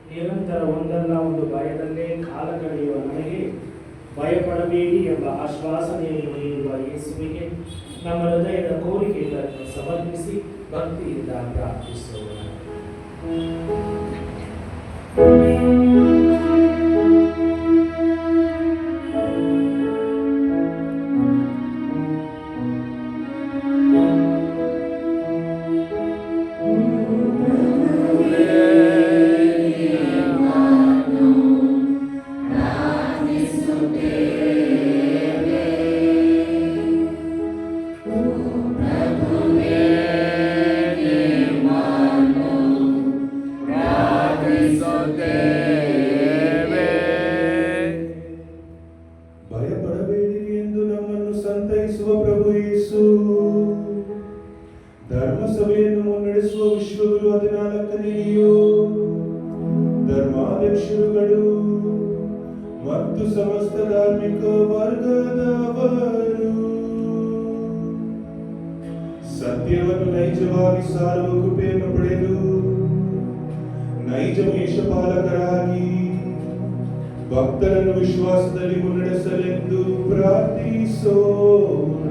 ನಿರಂತರ ಒಂದಲ್ಲ ಒಂದು ಭಯದಲ್ಲೇ ಕಾಲ ಕಳೆಯುವ ನಮಗೆ ಭಯಪಡಬೇಡಿ ಎಂಬ ಆಶ್ವಾಸನೆಯನ್ನು ನೀಡುವ ಯೇಸುವಿಗೆ ನಮ್ಮ ಹೃದಯದ ಕೋರಿಕೆಗಳನ್ನು ಸಮರ್ಪಿಸಿ ಭಕ್ತಿಯಿಂದ ಪ್ರಾರ್ಥಿಸೋಣ. Amen. ಭಯಪಡಬೇಡಿರಿ ಎಂದು ನಮ್ಮನ್ನು ಸಂತೈಸುವ ಪ್ರಭು ಯೇಸು ಧರ್ಮಸಭೆಯನ್ನು ಮುನ್ನಡೆಸುವ ವಿಶ್ವಗುರು 14ನೇಯು ಧರ್ಮಾಧ್ಯಕ್ಷರುಗಳು ಮತ್ತು ಸಮಸ್ತ ಧಾರ್ಮಿಕ ವರ್ಗದವರು ಸತ್ಯವನ್ನು ನೈಜವಾಗಿ ಸಾರುವ ಕೃಪೆಯನ್ನು ಪಡೆದು ನೈಜ ಮೇಷಪಾಲಕರಾಗಿ ಭಕ್ತರನ್ನು ವಿಶ್ವಾಸದಲ್ಲಿ ಮುನ್ನಡೆಸಲೆಂದು ಪ್ರಾರ್ಥಿಸೋಣ.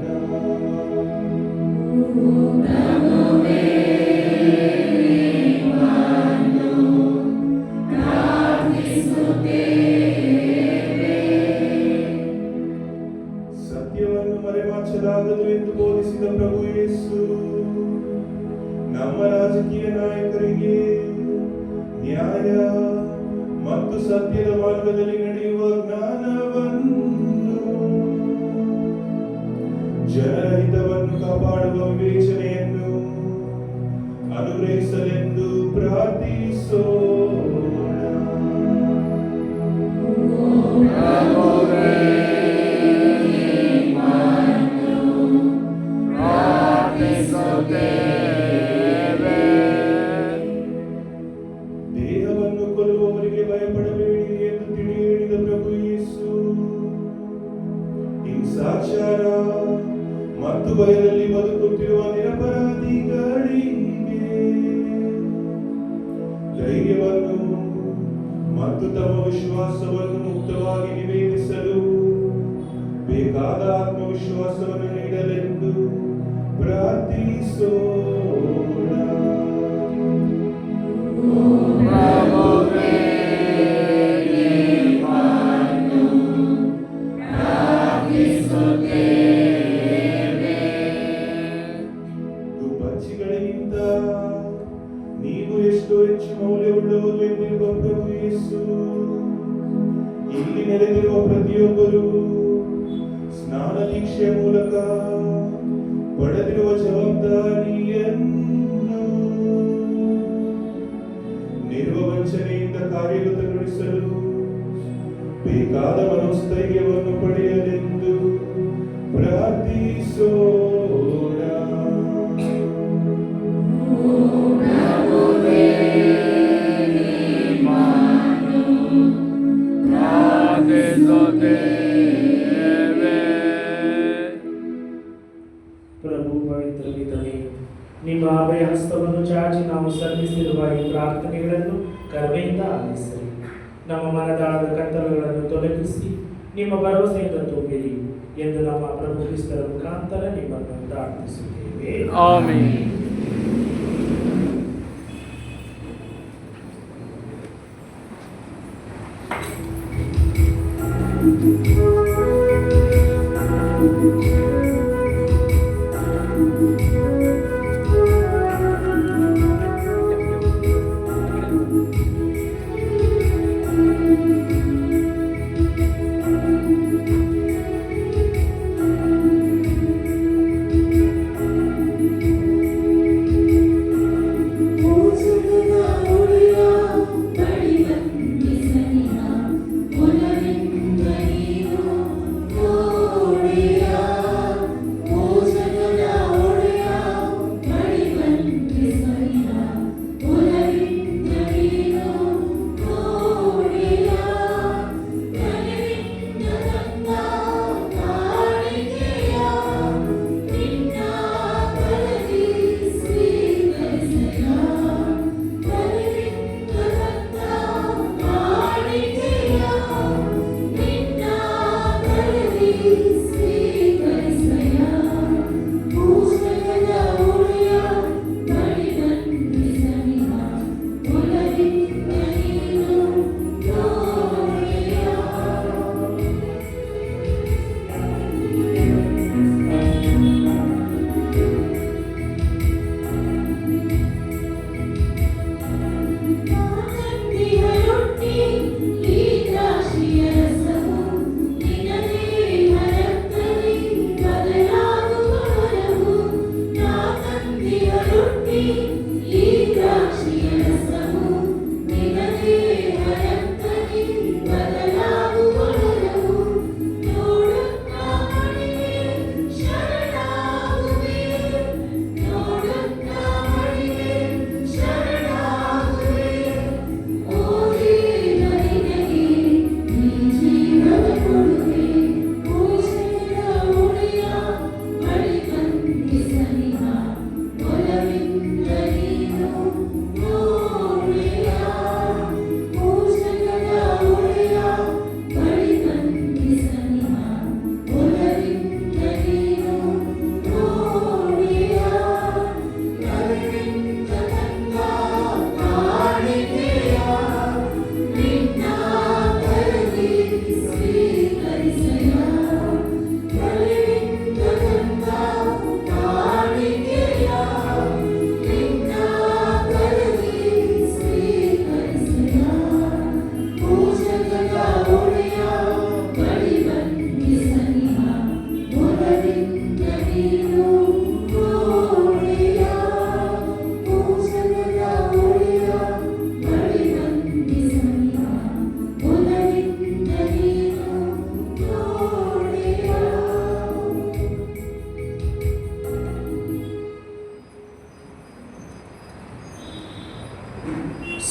ಸತ್ಯವನ್ನು ಮರೆಮಾಚಲಾಗದು ಎಂದು ಬೋಧಿಸಿದ ಪ್ರಭು ಯೇಸು ನಮ್ಮ ರಾಜಕೀಯ ನಾಯಕರಿಗೆ ನ್ಯಾಯ ಮತ್ತು ಸತ್ಯದ ಮಾರ್ಗದಲ್ಲಿ ನಡೆಯುವ ಜ್ಞಾನವನ್ನು, ಜನರ ಹಿತವನ್ನು ಕಾಪಾಡುವ ವಿವೇಚನೆಯನ್ನು ಅನುಗ್ರಹಿಸಲೆಂದು ಪ್ರಾರ್ಥಿಸೋಣ. ದೇಹವನ್ನು ಕೊಲ್ಲುವವರಿಗೆ ಭಯಪಡಬೇಡಿ ಎಂದು ತಿಳಿ ಹೇಳಿದ ಪ್ರಭು ಯೇಸು ಹಿಂಸಾಚಾರ ಮತ್ತು ಭಯದಲ್ಲಿ ಬದುಕುತ್ತಿರುವ ನಿರಪರಾಧಿಗಳಿಗೆ ಧೈರ್ಯವನ್ನು ಮತ್ತು ತಮ್ಮ ವಿಶ್ವಾಸವನ್ನು ಮುಕ್ತವಾಗಿ ನಿವೇದಿಸಲು ಬೇಕಾದ ಆತ್ಮವಿಶ್ವಾಸವನ್ನು ನೀಡಲೆಂದು ಪ್ರಾರ್ಥಿಸೋಣ. ಗುಬ್ಬಚ್ಚಿಗಳಿಗಿಂತ ನೀವು ಎಷ್ಟು ಹೆಚ್ಚು ಮೌಲ್ಯವುಳ್ಳವರು ಎಂದಿರುವ ಪ್ರಭು ಯೇಸು ಇಲ್ಲಿ ನೆರೆದಿರುವ ಪ್ರತಿಯೊಬ್ಬರು ಸ್ನಾನ ದೀಕ್ಷೆಯ ಮೂಲಕ ಪಡೆದಿರುವ ಜವಾಬ್ದಾರಿಯನ್ನು ನಿರ್ವಚನೆಯಿಂದ ಕಾರ್ಯಗತಗೊಳಿಸಲು ಬೇಕಾದ ಮನೋಸ್ಥೈರ್ಯವನ್ನು ಪಡೆಯಲೆಂದು ಪ್ರಾರ್ಥಿಸೋಣ. ಪ್ರಭು ಪವಿತ್ರವಿದ್ದಾನೆ. ನಿಮ್ಮ ಅಭಯ ಹಸ್ತವನ್ನು ಚಾಚಿ ನಾವು ಸಲ್ಲಿಸಿರುವ ಈ ಪ್ರಾರ್ಥನೆಗಳನ್ನು ಕರುಣೆಯಿಂದ ಆಲಿಸಿರಿ. ನಮ್ಮ ಮನದಾಳದ ಕತ್ತಲುಗಳನ್ನು ತೊಲಗಿಸಿ ನಿಮ್ಮ ಭರವಸೆಯಿಂದ ತುಂಬಿರಿ ಎಂದು ನಮ್ಮ ಪ್ರಭು ಕ್ರಿಸ್ತರ ಮುಖಾಂತರ ನಿಮ್ಮನ್ನು ಪ್ರಾರ್ಥಿಸುತ್ತೇವೆ. ಆಮೆನ್.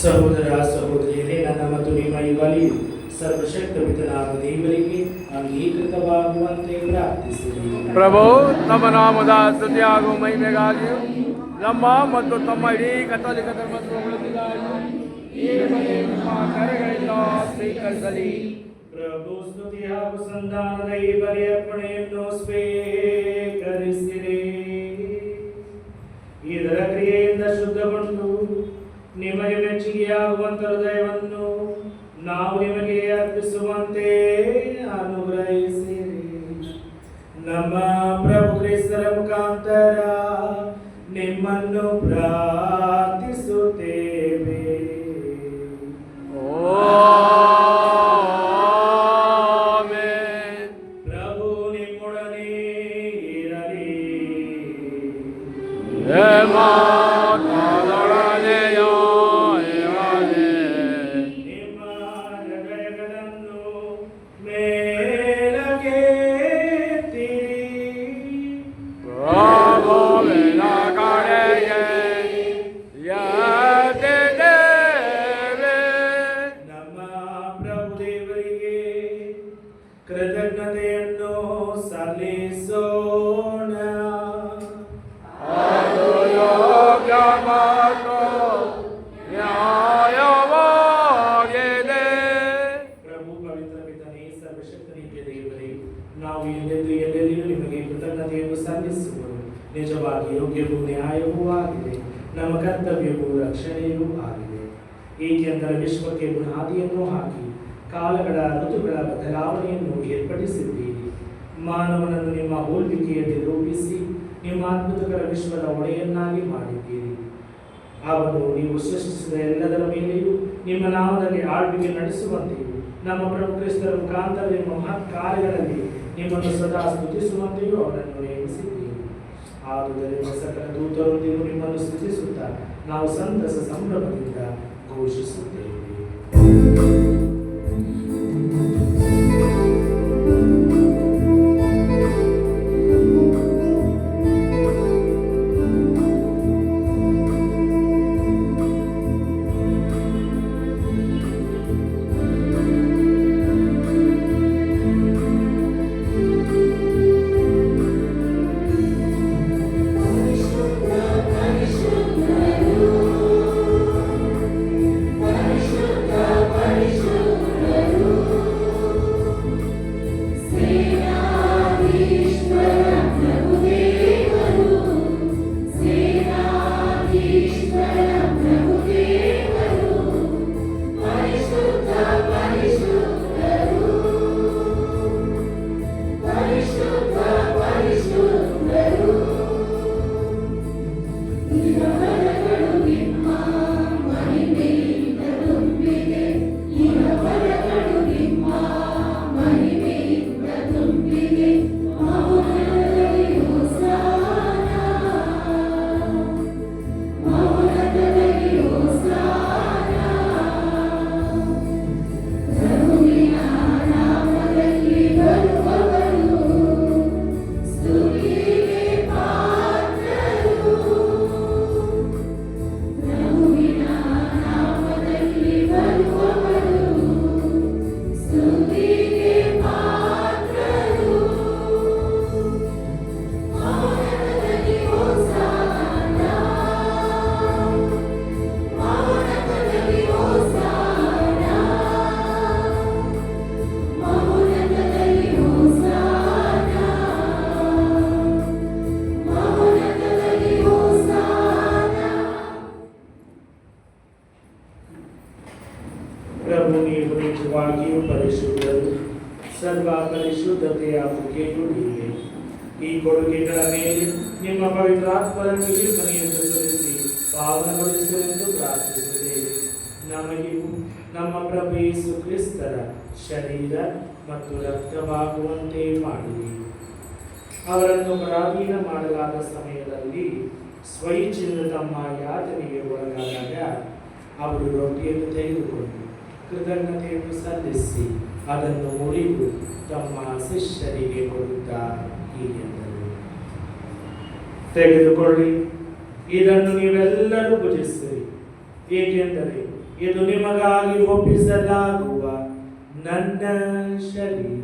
ಸಹೋದರ ಸಹೋದರಿಯರೇ, ನನ್ನ ಮತ್ತು ನಿಮ್ಮ ಈ ಬಲಿಯು ಸರ್ವಶಕ್ತ ಪಿತನಾದ ದೇವರಿಗೆ ಅಂಗೀಕೃತವಾಗುವಂತೆ ಪ್ರಾರ್ಥಿಸಿರಿ. ಪ್ರಭು ತಮ್ಮ ನಾಮದ ಸ್ತುತಿ ಹಾಗೂ ಮಹಿಮೆಗಾಗಿಯೂ ನಮ್ಮ ಮತ್ತು ತಮ್ಮ ಇಡೀ ಕಥೋಲಿಕ ಧರ್ಮದ ಉಳಿದಿಗಾಗಿಯೂ ಈ ಬಲಿಯನ್ನು ನಿಮ್ಮ ಕರೆಗಳಿಂದ ಸ್ವೀಕರಿಸಲಿ. ಪ್ರಭು ಸ್ತುತಿ ಹಾಗೂ ಸಂಧಾನದ ಈ ಬಲಿ ಅರ್ಪಣೆಯನ್ನು ಸ್ವೀಕರಿಸಿರಿ. ಇದರ ಕ್ರಿಯೆಯಿಂದ ಶುದ್ಧಗೊಂಡು ನಿಮಗೆ ಮೆಚ್ಚುಗೆಯಾಗುವಂತ ಹೃದಯವನ್ನು ನಾವು ನಿಮಗೆ ಅರ್ಪಿಸುವಂತೆ ಅನುಗ್ರಹಿಸಿರಿ. ನಮ್ಮ ಪ್ರಭು ಕ್ರಿಸ್ತರ ಮುಖಾಂತರ ನಿಮ್ಮನ್ನು ಪ್ರಾರ್ಥಿಸುತ್ತೇವೆ. ಆಮೆನ್. ಪ್ರಭು ನಿಮ್ಮೊಡನೆ ಇರಲಿ. ಮಾತಾಡನೆಯೋ ಇರಲಿ. ನಿಮ್ಮ ಹೃದಯಗಳನ್ನು ಮೇಲಕ್ಕೆತ್ತಿರಿ. ಪ್ರಭುವಿನ ಕಡೆಗೆ ಎತ್ತಿದ್ದೇವೆ. ನಮ್ಮ ಪ್ರಭು ದೇವರಿಗೆ ಕೃತಜ್ಞತೆಯನ್ನು ಸಲ್ಲಿಸೋಣ. ಅದು ಯೋಗ್ಯ ಮತ್ತು ನ್ಯಾಯವಾಗಿದೆ. ಪ್ರಭು ಪವಿತ್ರ ಪಿತನೇ, ಸರ್ವಶಕ್ತನಿಗೆ ದೇವರೇ, ನಾವು ಎಲ್ಲೆಂದು ಎಲ್ಲೆಲ್ಲಿಯೂ ನಿಮಗೆ ಕೃತಜ್ಞತೆಯನ್ನು ಸಲ್ಲಿಸುವುದು ನಿಜವಾಗಿ ಯೋಗ್ಯವೂ ನ್ಯಾಯವೂ ಆಗಿದೆ. ನಮ್ಮ ಕರ್ತವ್ಯವೂ ರಕ್ಷಣೆಯೂ ಆಗಿದೆ. ಏಕೆಂದರೆ ವಿಶ್ವಕ್ಕೆ ಬುನಾದಿಯನ್ನು ಹಾಕಿ ಕಾಲಗಳ ಋತುಗಳ ಬದಲಾವಣೆಯನ್ನು ಏರ್ಪಡಿಸಿದ್ದೀರಿ. ಮಾನವನನ್ನು ನಿಮ್ಮ ಹೋಲ್ವಿಕೆಯಲ್ಲಿ ರೂಪಿಸಿ ನಿಮ್ಮ ಅದ್ಭುತಕರ ವಿಶ್ವದ ಒಡೆಯನ್ನಾಗಿ ಮಾಡಿದ್ದೀರಿ. ಅವನು ನೀವು ಸೃಷ್ಟಿಸಿದ ಎಲ್ಲದರ ಮೇಲೆಯೂ ನಿಮ್ಮ ನಾಮದಲ್ಲಿ ಆಳ್ವಿಕೆ ನಡೆಸುವಂತೆಯೂ ನಮ್ಮ ಪ್ರಭು ಕ್ರಿಸ್ತರ ಮುಖಾಂತರ ನಿಮ್ಮ ಮಹತ್ ಕಾರ್ಯಗಳಲ್ಲಿ ನಿಮ್ಮನ್ನು ಸದಾ ಸ್ತುತಿಸುವಂತೆಯೂ ಅವರನ್ನು ನೇಮಿಸಿದ್ದೀರಿ. ಆದುದರಿಂದ ಸಕಲ ದೂತರೊಂದಿಗೂ ನಿಮ್ಮನ್ನು ಸ್ತುತಿಸುತ್ತಾ ನಾವು ಸಂತಸ ಸಂಭ್ರಮದಿಂದ ಘೋಷಿಸುತ್ತೇವೆ. ಪ್ರಭು ನೀವು ನಿಜವಾಗಿಯೂ ಪರಿಶುದ್ಧರು, ಸರ್ವ ಪರಿಶುದ್ಧತೆಯ ಮುಖ್ಯಗುಡಿಗೆ ಈ ಕೊಡುಗೆಗಳ ಮೇಲೆ ನಿಮ್ಮ ಪವಿತ್ರಾತ್ಮರ ಕೀರ್ತನೆಯನ್ನು ಸುರಿಸಿ ಪಾವನಗೊಳಿಸುವೆಂದು ಪ್ರಾರ್ಥಿಸುತ್ತೇವೆ. ನಮಗಿಗೂ ನಮ್ಮ ಪ್ರಭು ಯೇಸು ಕ್ರಿಸ್ತರ ಶರೀರ ಮತ್ತು ರಕ್ತವಾಗುವಂತೆ ಮಾಡಿರಿ. ಅವರನ್ನು ಪರಾಧೀನ ಮಾಡಲಾದ ಸಮಯದಲ್ಲಿ ಸ್ವಇಚ್ಛೆಯಿಂದ ತಮ್ಮ ಯಾತನೆಗೆ ಒಳಗಾದಾಗ ಅವರು ರೊಟ್ಟಿಯನ್ನು ತೆಗೆದುಕೊಂಡು ಕೃತಜ್ಞತೆಯನ್ನು ಸಲ್ಲಿಸಿ ಅದನ್ನು ಮುರಿದು ತಮ್ಮ ಶಿಷ್ಯರಿಗೆ ಕೊಡುತ್ತಾ ಹೀಗೆಂದರು, ತೆಗೆದುಕೊಳ್ಳಿ, ಇದನ್ನು ನೀವೆಲ್ಲರೂ ಭುಜಿಸಿರಿ. ಏಕೆಂದರೆ ಇದು ನಿಮಗಾಗಿ ಒಪ್ಪಿಸಲಾಗುವ ನನ್ನ ಶರೀರ.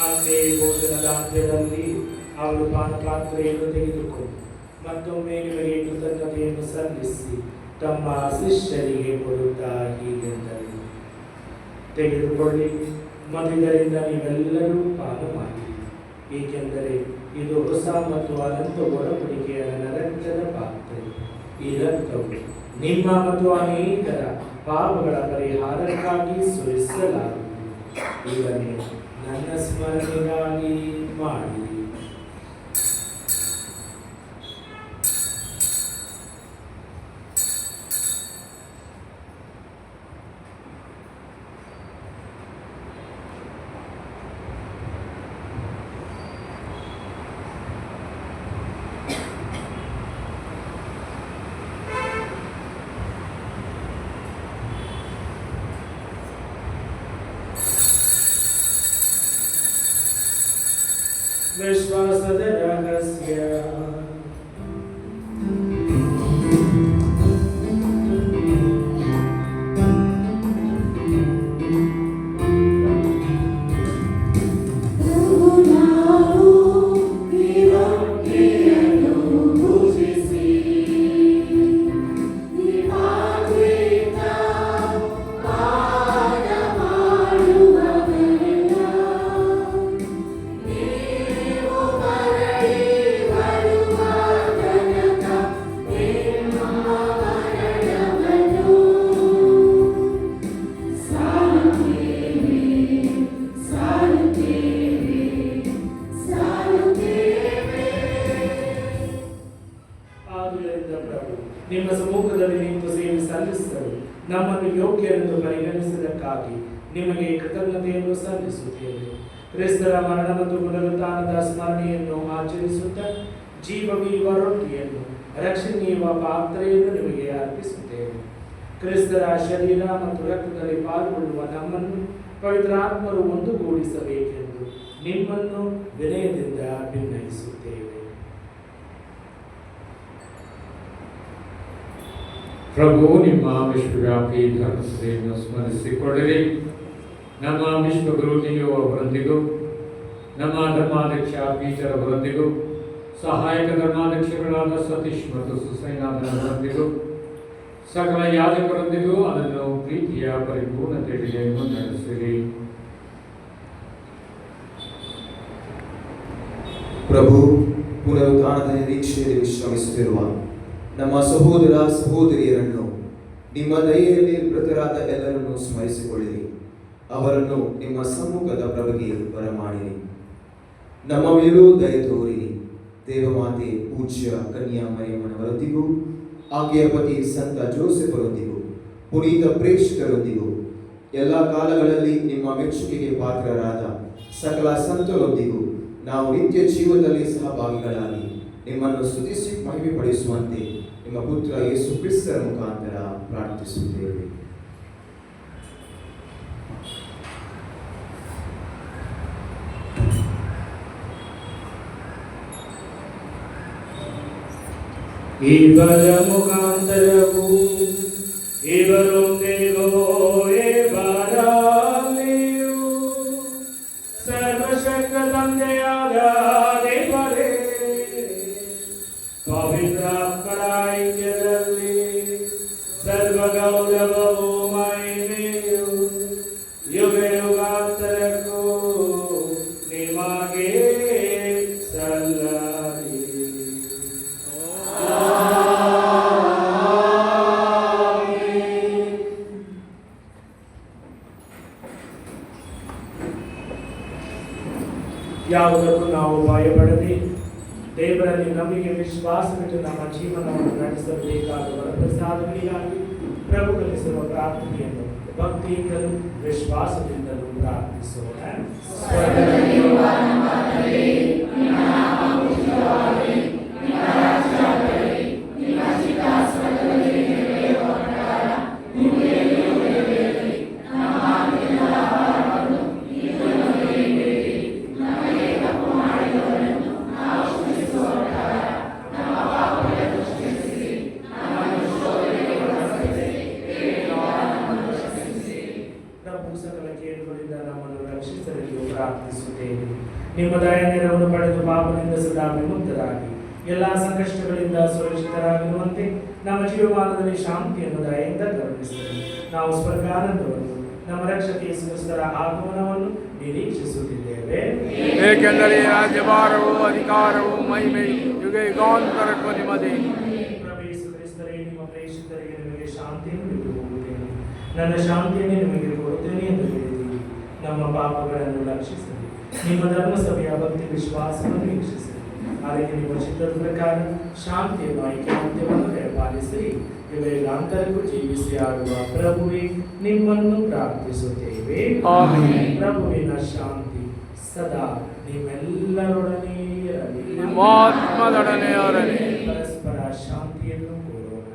ಅಂತೆಯೇ ಭೋಜನದ ಅಂತ್ಯದಲ್ಲಿ ಅವರು ಪಾನಪಾತ್ರೆಯನ್ನು ತೆಗೆದುಕೊಂಡು ಮತ್ತೊಮ್ಮೆ ನಿಮಗೆ ಕೃತಜ್ಞತೆಯನ್ನು ಸಲ್ಲಿಸಿ ತಮ್ಮ ಶಿಷ್ಯರಿಗೆ ಕೊಡುತ್ತಾ ಹೀಗೆಂದರು, ತೆಗೆದುಕೊಳ್ಳಿ, ಮಧ್ಯದಿಂದ ನೀವೆಲ್ಲರೂ ಪಾನ ಮಾಡಿ, ಏಕೆಂದರೆ ಇದು ಹೊಸ ಮತ್ತು ಅನಂತ ಒಡಂಬಡಿಕೆಯ ನನ್ನ ರಕ್ತದ ಪಾತ್ರೆ. ಈ ರಕ್ತವು ನಿಮ್ಮ ಮತ್ತು ಅನೇಕರ ಪಾಪಗಳ ಪರಿಹಾರಕ್ಕಾಗಿ ಸುರಿಸಲಾಗುವುದು. ಇದನ್ನೇ ನನ್ನ ಸ್ಮರಣೆಗಾಗಿ ಮಾಡಿರಿ. ವಿಶ್ವಾಸದ ರಹಸ್ಯ. ನಿಮ್ಮ ಸಮ್ಮುಖದಲ್ಲಿ ನಿಂತು ಸೇವೆ ಸಲ್ಲಿಸಲು ನಮ್ಮನ್ನು ಯೋಗ್ಯರೆಂದು ಪರಿಗಣಿಸಿದ್ದಕ್ಕಾಗಿ ನಿಮಗೆ ಕೃತಜ್ಞತೆಯನ್ನು ಸಲ್ಲಿಸುತ್ತೇವೆ. ಕ್ರಿಸ್ತರ ಮರಣ ಮತ್ತು ಪುನರುತ್ಥಾನದ ಸ್ಮರಣೆಯನ್ನು ಆಚರಿಸುತ್ತಾ ಜೀವವೀವ ರೊಟ್ಟಿಯನ್ನು ರಕ್ಷಣೀಯ ಪಾತ್ರೆಯನ್ನು ನಿಮಗೆ ಅರ್ಪಿಸುತ್ತೇವೆ. ಕ್ರಿಸ್ತರ ಶರೀರ ಮತ್ತು ರಕ್ತದಲ್ಲಿ ಪಾಲ್ಗೊಳ್ಳುವ ನಮ್ಮನ್ನು ಪವಿತ್ರಾತ್ಮರು ಒಂದುಗೂಡಿಸಬೇಕೆಂದು ನಿಮ್ಮನ್ನು ವಿನಯದಿಂದ ಭಿನ್ನಯಿಸುತ್ತೇವೆ. ಪ್ರಭು, ನಿಮ್ಮ ವಿಶ್ವವ್ಯಾಪಿ ಧರ್ಮಸಭೆಯನ್ನು ಸ್ಮರಿಸಿಕೊಳ್ಳಿರಿ. ನಮ್ಮ ವಿಶ್ವಗುರು ನಿಯೋ ಅವರೊಂದಿಗೂ, ನಮ್ಮ ಧರ್ಮಾಧ್ಯಕ್ಷ ಪೀಟರ್ ಅವರೊಂದಿಗೂ, ಸಹಾಯಕ ಧರ್ಮಾಧ್ಯಕ್ಷಗಳಾದ ಸತೀಶ್ ಮತ್ತು ಸುಸೈನಾಥನವರೊಂದಿಗೂ, ಸಕಲ ಯಾಜಕರೊಂದಿಗೂ ಅದನ್ನು ಪ್ರೀತಿಯ ಪರಿಪೂರ್ಣತೆಗೆ ಮುನ್ನಡೆಸಿರಿ. ಪ್ರಭು, ಪುನರುತ್ಥಾನದ ನಿರೀಕ್ಷೆಯಲ್ಲಿ ವಿಶ್ರಮಿಸುತ್ತಿರುವ ನಮ್ಮ ಸಹೋದರ ಸಹೋದರಿಯರನ್ನು ನಿಮ್ಮ ದಯೆಯಲ್ಲಿ ಮೃತರಾದ ಎಲ್ಲರನ್ನು ಸ್ಮರಿಸಿಕೊಳ್ಳಿರಿ. ಅವರನ್ನು ನಿಮ್ಮ ಸಮ್ಮುಖದ ಪ್ರಭೆಗೆ ಬರಮಾಡಿರಿ. ನಮ್ಮ ಮೇಲೂ ದಯೆ ತೋರಿರಿ. ದೇವಮಾತೆ ಪೂಜ್ಯ ಕನ್ಯಾ ಮರಿಯಮ್ಮನವರೊಂದಿಗೂ, ಆಕೆಯ ಪತಿ ಸಂತ ಜೋಸೆಫರೊಂದಿಗೂ, ಪುನೀತ ಪ್ರೇಷಿತರೊಂದಿಗೂ, ಎಲ್ಲ ಕಾಲಗಳಲ್ಲಿ ನಿಮ್ಮ ಮೆಚ್ಚುಗೆಗೆ ಪಾತ್ರರಾದ ಸಕಲ ಸಂತರೊಂದಿಗೂ ನಾವು ನಿತ್ಯ ಜೀವನದಲ್ಲಿ ಸಹಭಾಗಿಗಳಾಗಿ ನಿಮ್ಮನ್ನು ಸ್ತುತಿಸಿ ಮಹಿಮೆಪಡಿಸುವಂತೆ ನಿಮ್ಮ ಪುತ್ರ ಯೇಸು ಕ್ರಿಸ್ತರ ಮುಖಾಂತರ ಪ್ರಾರ್ಥಿಸುತ್ತೇವೆ. ಇವರ ಮುಖಾಂತರವು ಇವರೊಂದಿಗೂ ಇವರಲ್ಲಿಯೂ ಸರ್ವಶಕ್ತ ತಂದೆಯಾದ ದೇವರೇ, ಪವಿತ್ರಾತ್ಮರ ಐಕ್ಯದಲ್ಲಿ ಸರ್ವಗೌರವವು ಮಹಿಮೆಯು ಯುಗ ಯುಗಾಂತರಕ್ಕೂ ನಿಮಗೆ ಸಲ್ಲಲಿ. ಯಾವುದಕ್ಕೂ ನಾವು ಭಯಪಡದೆ ದೇವರಲ್ಲಿ ನಮಗೆ ವಿಶ್ವಾಸವಿಟ್ಟು ನಮ್ಮ ಜೀವನವನ್ನು ನಡೆಸಬೇಕಾದ ವರಪ್ರಸಾದಗಳಿಗಾಗಿ ಪ್ರಭು ಕಲಿಸುವ ಪ್ರಾರ್ಥನೆ ಪ್ರಾರ್ಥನೆಯನ್ನು ಭಕ್ತಿಯಿಂದಲೂ ವಿಶ್ವಾಸದಿಂದಲೂ ಪ್ರಾರ್ಥಿಸೋಣ. ಪ್ರಾರ್ಥಿಸುತ್ತೇವೆ. ನಿಮ್ಮ ದಯ ನೆರವನ್ನು ಪಡೆದು ಪಾಪದಿಂದ ಸದಾ ವಿಮುಕ್ತರಾಗಿ ಎಲ್ಲ ಸಂಕಷ್ಟಗಳಿಂದ ಸುರಕ್ಷಿತರಾಗಿರುವಂತೆ ನಮ್ಮ ಜೀವಮಾನದಲ್ಲಿ ಶಾಂತಿಯನ್ನು ದಯೆಯಿಂದ ಕರುಣಿಸಿರಿ. ನಾವು ಸ್ವರ್ಗಾನಂದವನ್ನು ನಮ್ಮ ರಕ್ಷಕ ಯೇಸು ಕ್ರಿಸ್ತರ ಆಗಮನವನ್ನು ನಿರೀಕ್ಷಿಸುತ್ತಿದ್ದೇವೆ. ಏಕೆಂದರೆ ರಾಜ್ಯಭಾರವು ಅಧಿಕಾರವು ಮಹಿಮೆಯು ಯುಗ ಯುಗಾಂತರಕ್ಕೂ ನಿಮ್ಮದೇ. ಪ್ರಭು ಯೇಸು ಕ್ರಿಸ್ತರೇ, ನಿಮ್ಮ ಪ್ರೇಷಿತರಿಗೆ ನಿಮಗೆ ಶಾಂತಿಯನ್ನು ಬಿಟ್ಟು ಹೋಗುತ್ತೇನೆ, ನನ್ನ ಶಾಂತಿಯನ್ನು ನಿಮಗೆ ಕೊಡುತ್ತೇನೆ ಎಂದು ಹೇಳಿದ್ದೀರಿ. ನಮ್ಮ ಪಾಪಗಳನ್ನು ರಕ್ಷಿಸಿರಿ, ನಿಮ್ಮ ಧರ್ಮಸಭೆಯ ಭಕ್ತಿ ವಿಶ್ವಾಸವನ್ನು ವೀಕ್ಷಿಸಿರಿ. ಅದಕ್ಕೆ ನಿಮ್ಮ ಚಿತ್ತದ ಪ್ರಕಾರ ಶಾಂತಿಯನ್ನು ಐಕ್ಯಮತ್ಯವನ್ನು ದಯಪಾಲಿಸಿರಿ. ಯುಗಾಂತರಕ್ಕೂ ಜೀವಿಸಿ ಆಡುವ ಪ್ರಭುವೇ, ನಿಮ್ಮನ್ನು ಪ್ರಾರ್ಥಿಸುತ್ತೇವೆ. ಆಮೆನ್. ಪ್ರಭುವಿನ ಶಾಂತಿ ಸದಾ ನಿಮ್ಮೆಲ್ಲರೊಡನೆ ಇರಲಿ. ನಿಮ್ಮ ಆತ್ಮದೊಡನೆ ಇರಲಿ. ಪರಸ್ಪರ ಶಾಂತಿಯನ್ನು ಕೋರೋಣ.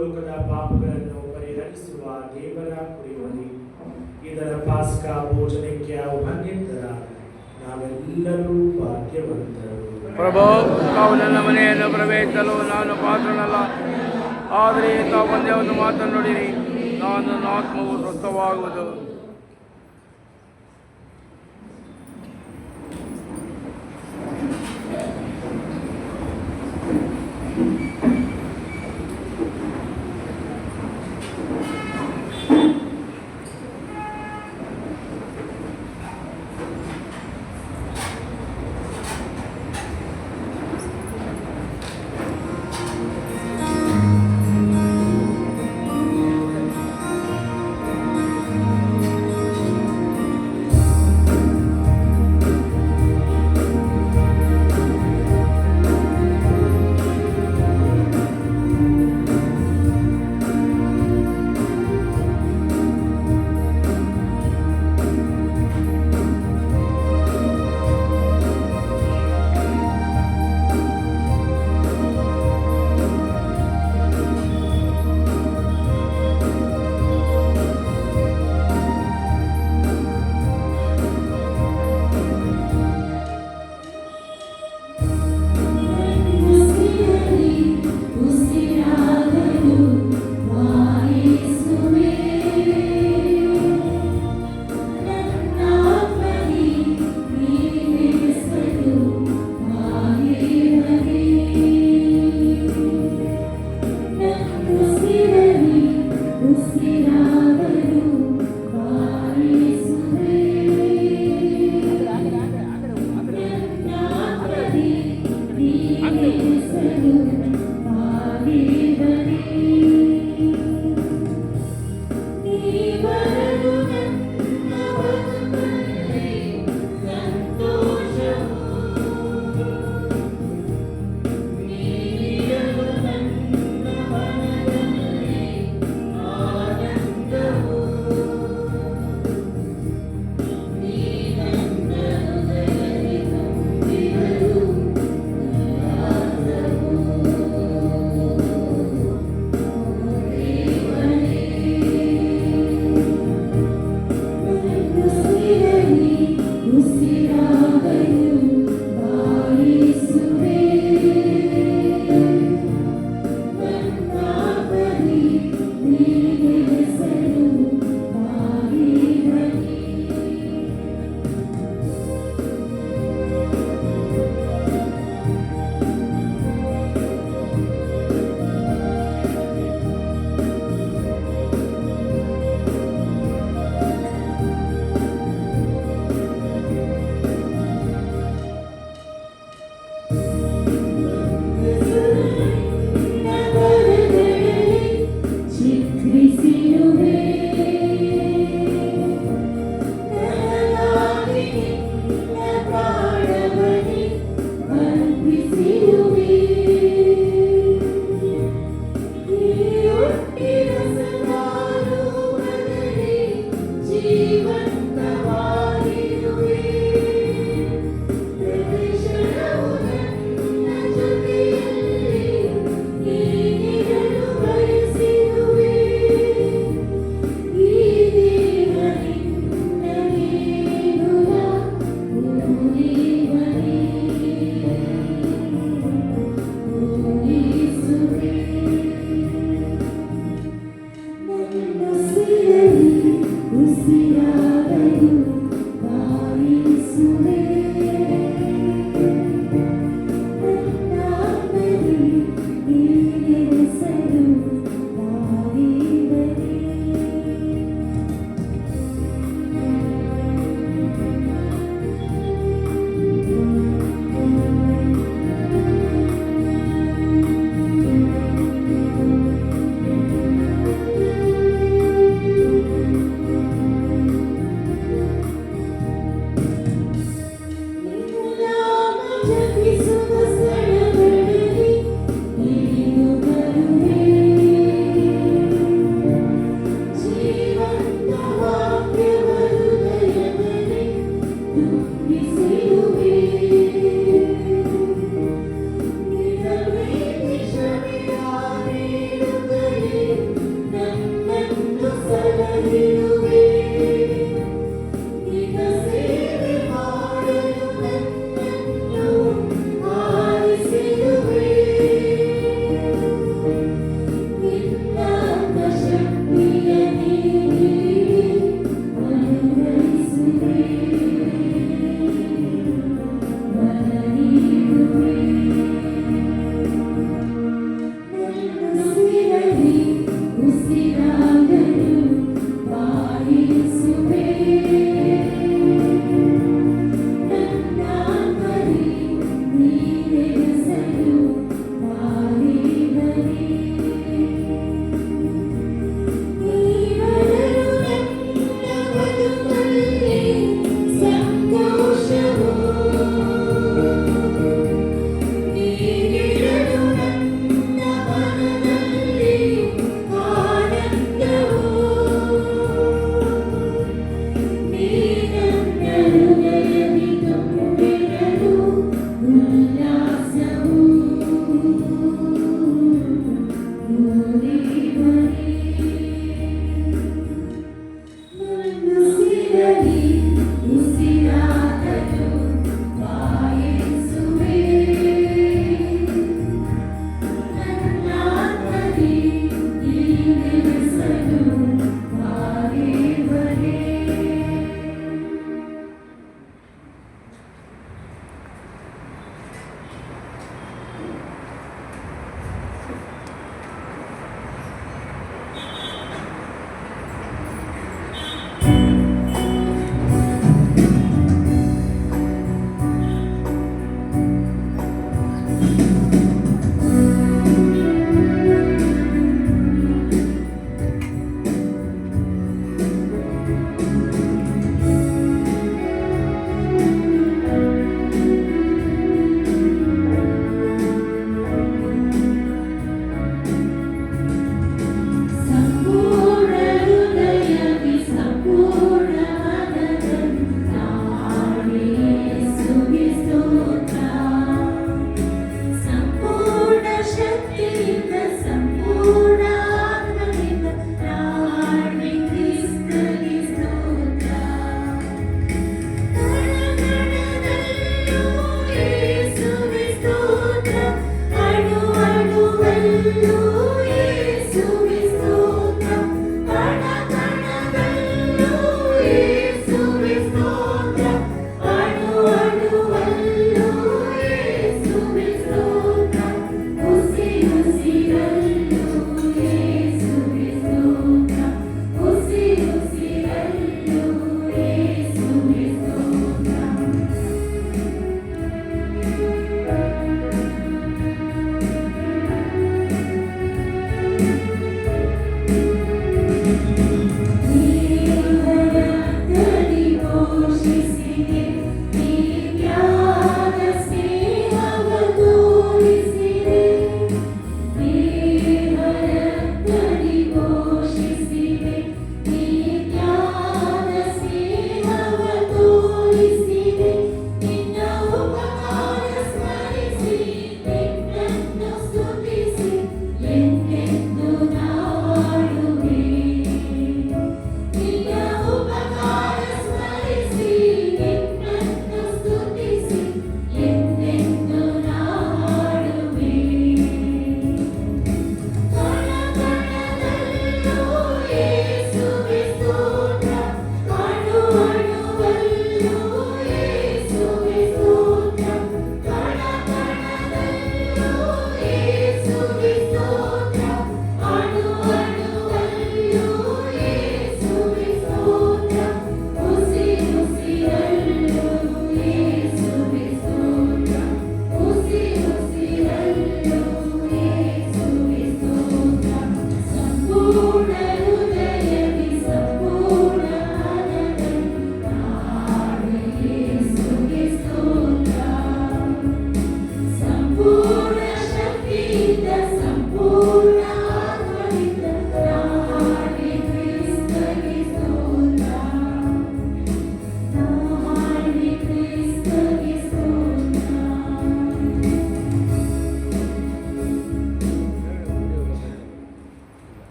ಲೋಕದ ಪಾಪಗಳನ್ನು ಪರಿಹರಿಸುವ ದೇವರ ಕುರಿಮರಿ, ಇದರ ಪಾಸ್ಕಾ ಭೋಜನಕ್ಕೆ ಆಹ್ವಾನಿತರ ನಾವೆಲ್ಲರೂ ಭಾಗ್ಯವಂತರು. ಪ್ರಭು, ತಾವು ನನ್ನ ಮನೆಯನ್ನು ಪ್ರವೇಶಿಸಲು ನಾನು ಪಾತ್ರನಲ್ಲ, ಆದರೆ ತಾವು ಒಂದೇ ಒಂದು ಮಾತನ್ನು ನುಡಿರಿ, ನನ್ನ ಆತ್ಮವು ಸ್ವಸ್ಥವಾಗುವುದು.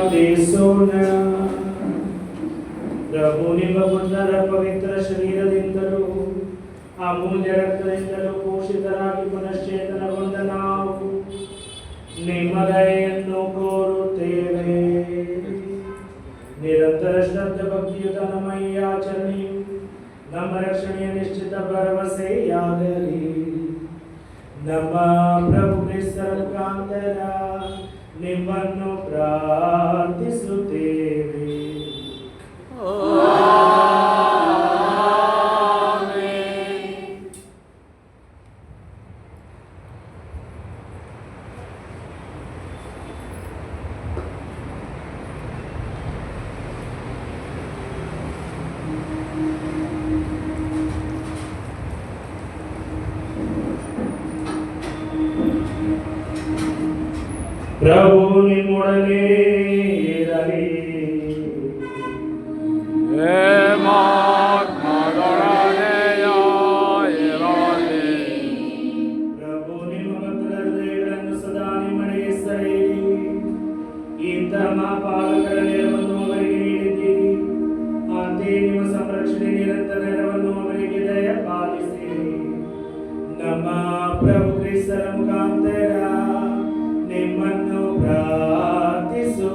ಪ್ರಾರ್ಥಿಸೋಣ. ಪ್ರಭು ನಿಮ್ಮ ಪುತ್ರರ ಪವಿತ್ರ ಶರೀರದಿಂದಲೂ ಅಮೂಲ್ಯ ರಕ್ತದಿಂದಲೂ ಪೋಷಿತರಾಗಿ ಪುನಶ್ಚೇತನಗೊಂಡ ನಾವು ನಿಮ್ಮ ದಯೆಯನ್ನು ಕೋರುತ್ತೇವೆ. ನಿರಂತರ ಶ್ರದ್ಧೆ ಭಕ್ತಿಯುತ ನಮ್ಮ ಈ ಆಚರಣೆಯು ನಮ್ಮ ರಕ್ಷಣೆಯ ನಿಶ್ಚಿತ ಭರವಸೆಯಾಗಲಿ. ನಮ್ಮ ಪ್ರಭು ಕ್ರಿಸ್ತರ ಮುಖಾಂತರ ನಿಮ್ಮನ್ನು ಪ್ರಾರ್ಥಿಸುತ್ತೇವೆ. ಪ್ರಭು ನಿಮ್ಮೊಡನೆ ಇರಲಿ. ಪ್ರಭು ನಿಮ್ಮ ಭಕ್ತರ ಹೃದಯಗಳನ್ನು ಸದಾ ನಿಮ್ಮಡೆಗೆ ಸೆಳೆಯಿರಿ. ಇಂತಹ ಮಹಾಪಾಲಕರ ನೆರವನ್ನು ಅವರಿಗೆ ನೀಡಿದ್ದೀರಿ. ಅಂತೆಯೇ ನಿಮ್ಮ ಸಂರಕ್ಷಣೆ ನಿರಂತರ ನೆರವನ್ನು ಅವರಿಗೆ ದಯಪಾಲಿಸಿರಿ. ನಮ್ಮ ಪ್ರಭು ಕ್ರಿಸ್ತರ ಮುಖಾಂತರ ನಿಮ್ಮನ್ನು ಪ್ರಾರ್ಥಿಸುತ್ತೇವೆ.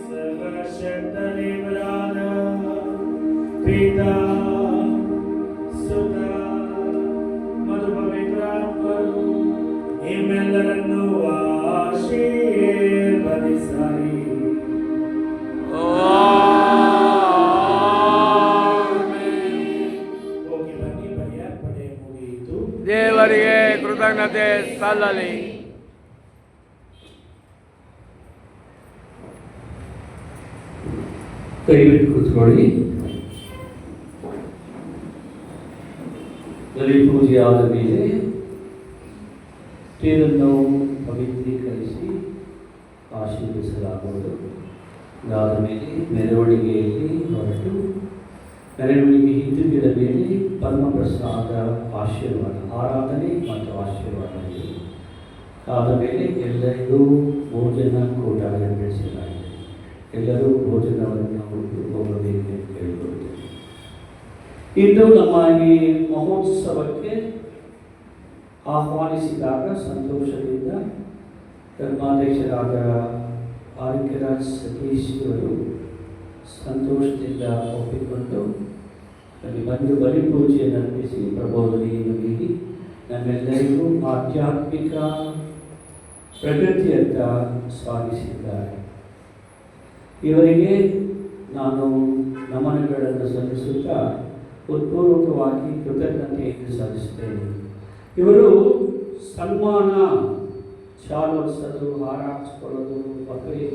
ಸರ್ವಶಕ್ತ ದೇವರಾದ ಪಿತಾ ಸುತ ಮತ್ತು ಪವಿತ್ರಾತ್ಮರು ನಿಮ್ಮೆಲ್ಲರನ್ನು ಆಶೀರ್ವದಿಸಲಿ. ದೇವರಿಗೆ ಕೃತಜ್ಞತೆ ಸಲ್ಲಲಿ. ದಯವಿಟ್ಟು ಕೂತ್ಕೊಳ್ಳಿ. ಬಲಿ ಪೂಜೆ ಆದ ಮೇಲೆ ನೀರನ್ನು ಪವಿತ್ರೀಕರಿಸಿ ಆಶೀರ್ವಿಸಲಾಗುವುದು. ಇದಾದ ಮೇಲೆ ಮೆರವಣಿಗೆಯಲ್ಲಿ ಹೊರಟು ಮೆರವಣಿಗೆ ಹಿಂದಿನ ಮೇಲೆ ಪರಮಪ್ರಸಾದ ಆಶೀರ್ವಾದ, ಆರಾಧನೆ ಮತ್ತು ಆಶೀರ್ವಾದ ಇದೆ. ಆದ ಮೇಲೆ ಎಲ್ಲರಿಗೂ ಭೋಜನ ಕೂಡ ನಡೆಸಲಾಗಿದೆ. ಎಲ್ಲರೂ ಭೋಜನವನ್ನು ಹೋಗಬೇಕು ಎಂದು ಕೇಳಿಕೊಳ್ಳುತ್ತೇವೆ. ಇಂದು ನಮ್ಮ ಈ ಮಹೋತ್ಸವಕ್ಕೆ ಆಹ್ವಾನಿಸಿದಾಗ ಸಂತೋಷದಿಂದ ಧರ್ಮಾಧ್ಯಕ್ಷರಾದ ಆರೋಗ್ಯರಾಜ್ ಸತೀಶ್ ಅವರು ಸಂತೋಷದಿಂದ ಒಪ್ಪಿಕೊಂಡು ಅಲ್ಲಿ ಬಂದು ಬಲಿ ಪೂಜೆಯನ್ನು ನಡೆಸಿ ಪ್ರಬೋಧನೆಯನ್ನು ನೀಡಿ ನಮ್ಮೆಲ್ಲರಿಗೂ ಆಧ್ಯಾತ್ಮಿಕ ಪ್ರಗತಿಯತ್ತ ಸಾಗಿಸಿದ್ದಾರೆ. ಇವರಿಗೆ ನಾನು ನಮನಗಳನ್ನು ಸಲ್ಲಿಸುತ್ತಾ ಉತ್ಪೂರ್ವಕವಾಗಿ ಕೃತಜ್ಞತೆಯನ್ನು ಸಲ್ಲಿಸುತ್ತೇನೆ. ಇವರು ಸನ್ಮಾನ ಶಾಲೋತ್ಸೋದು, ಹಾರ ಹಾಕಿಸ್ಕೊಳ್ಳೋದು,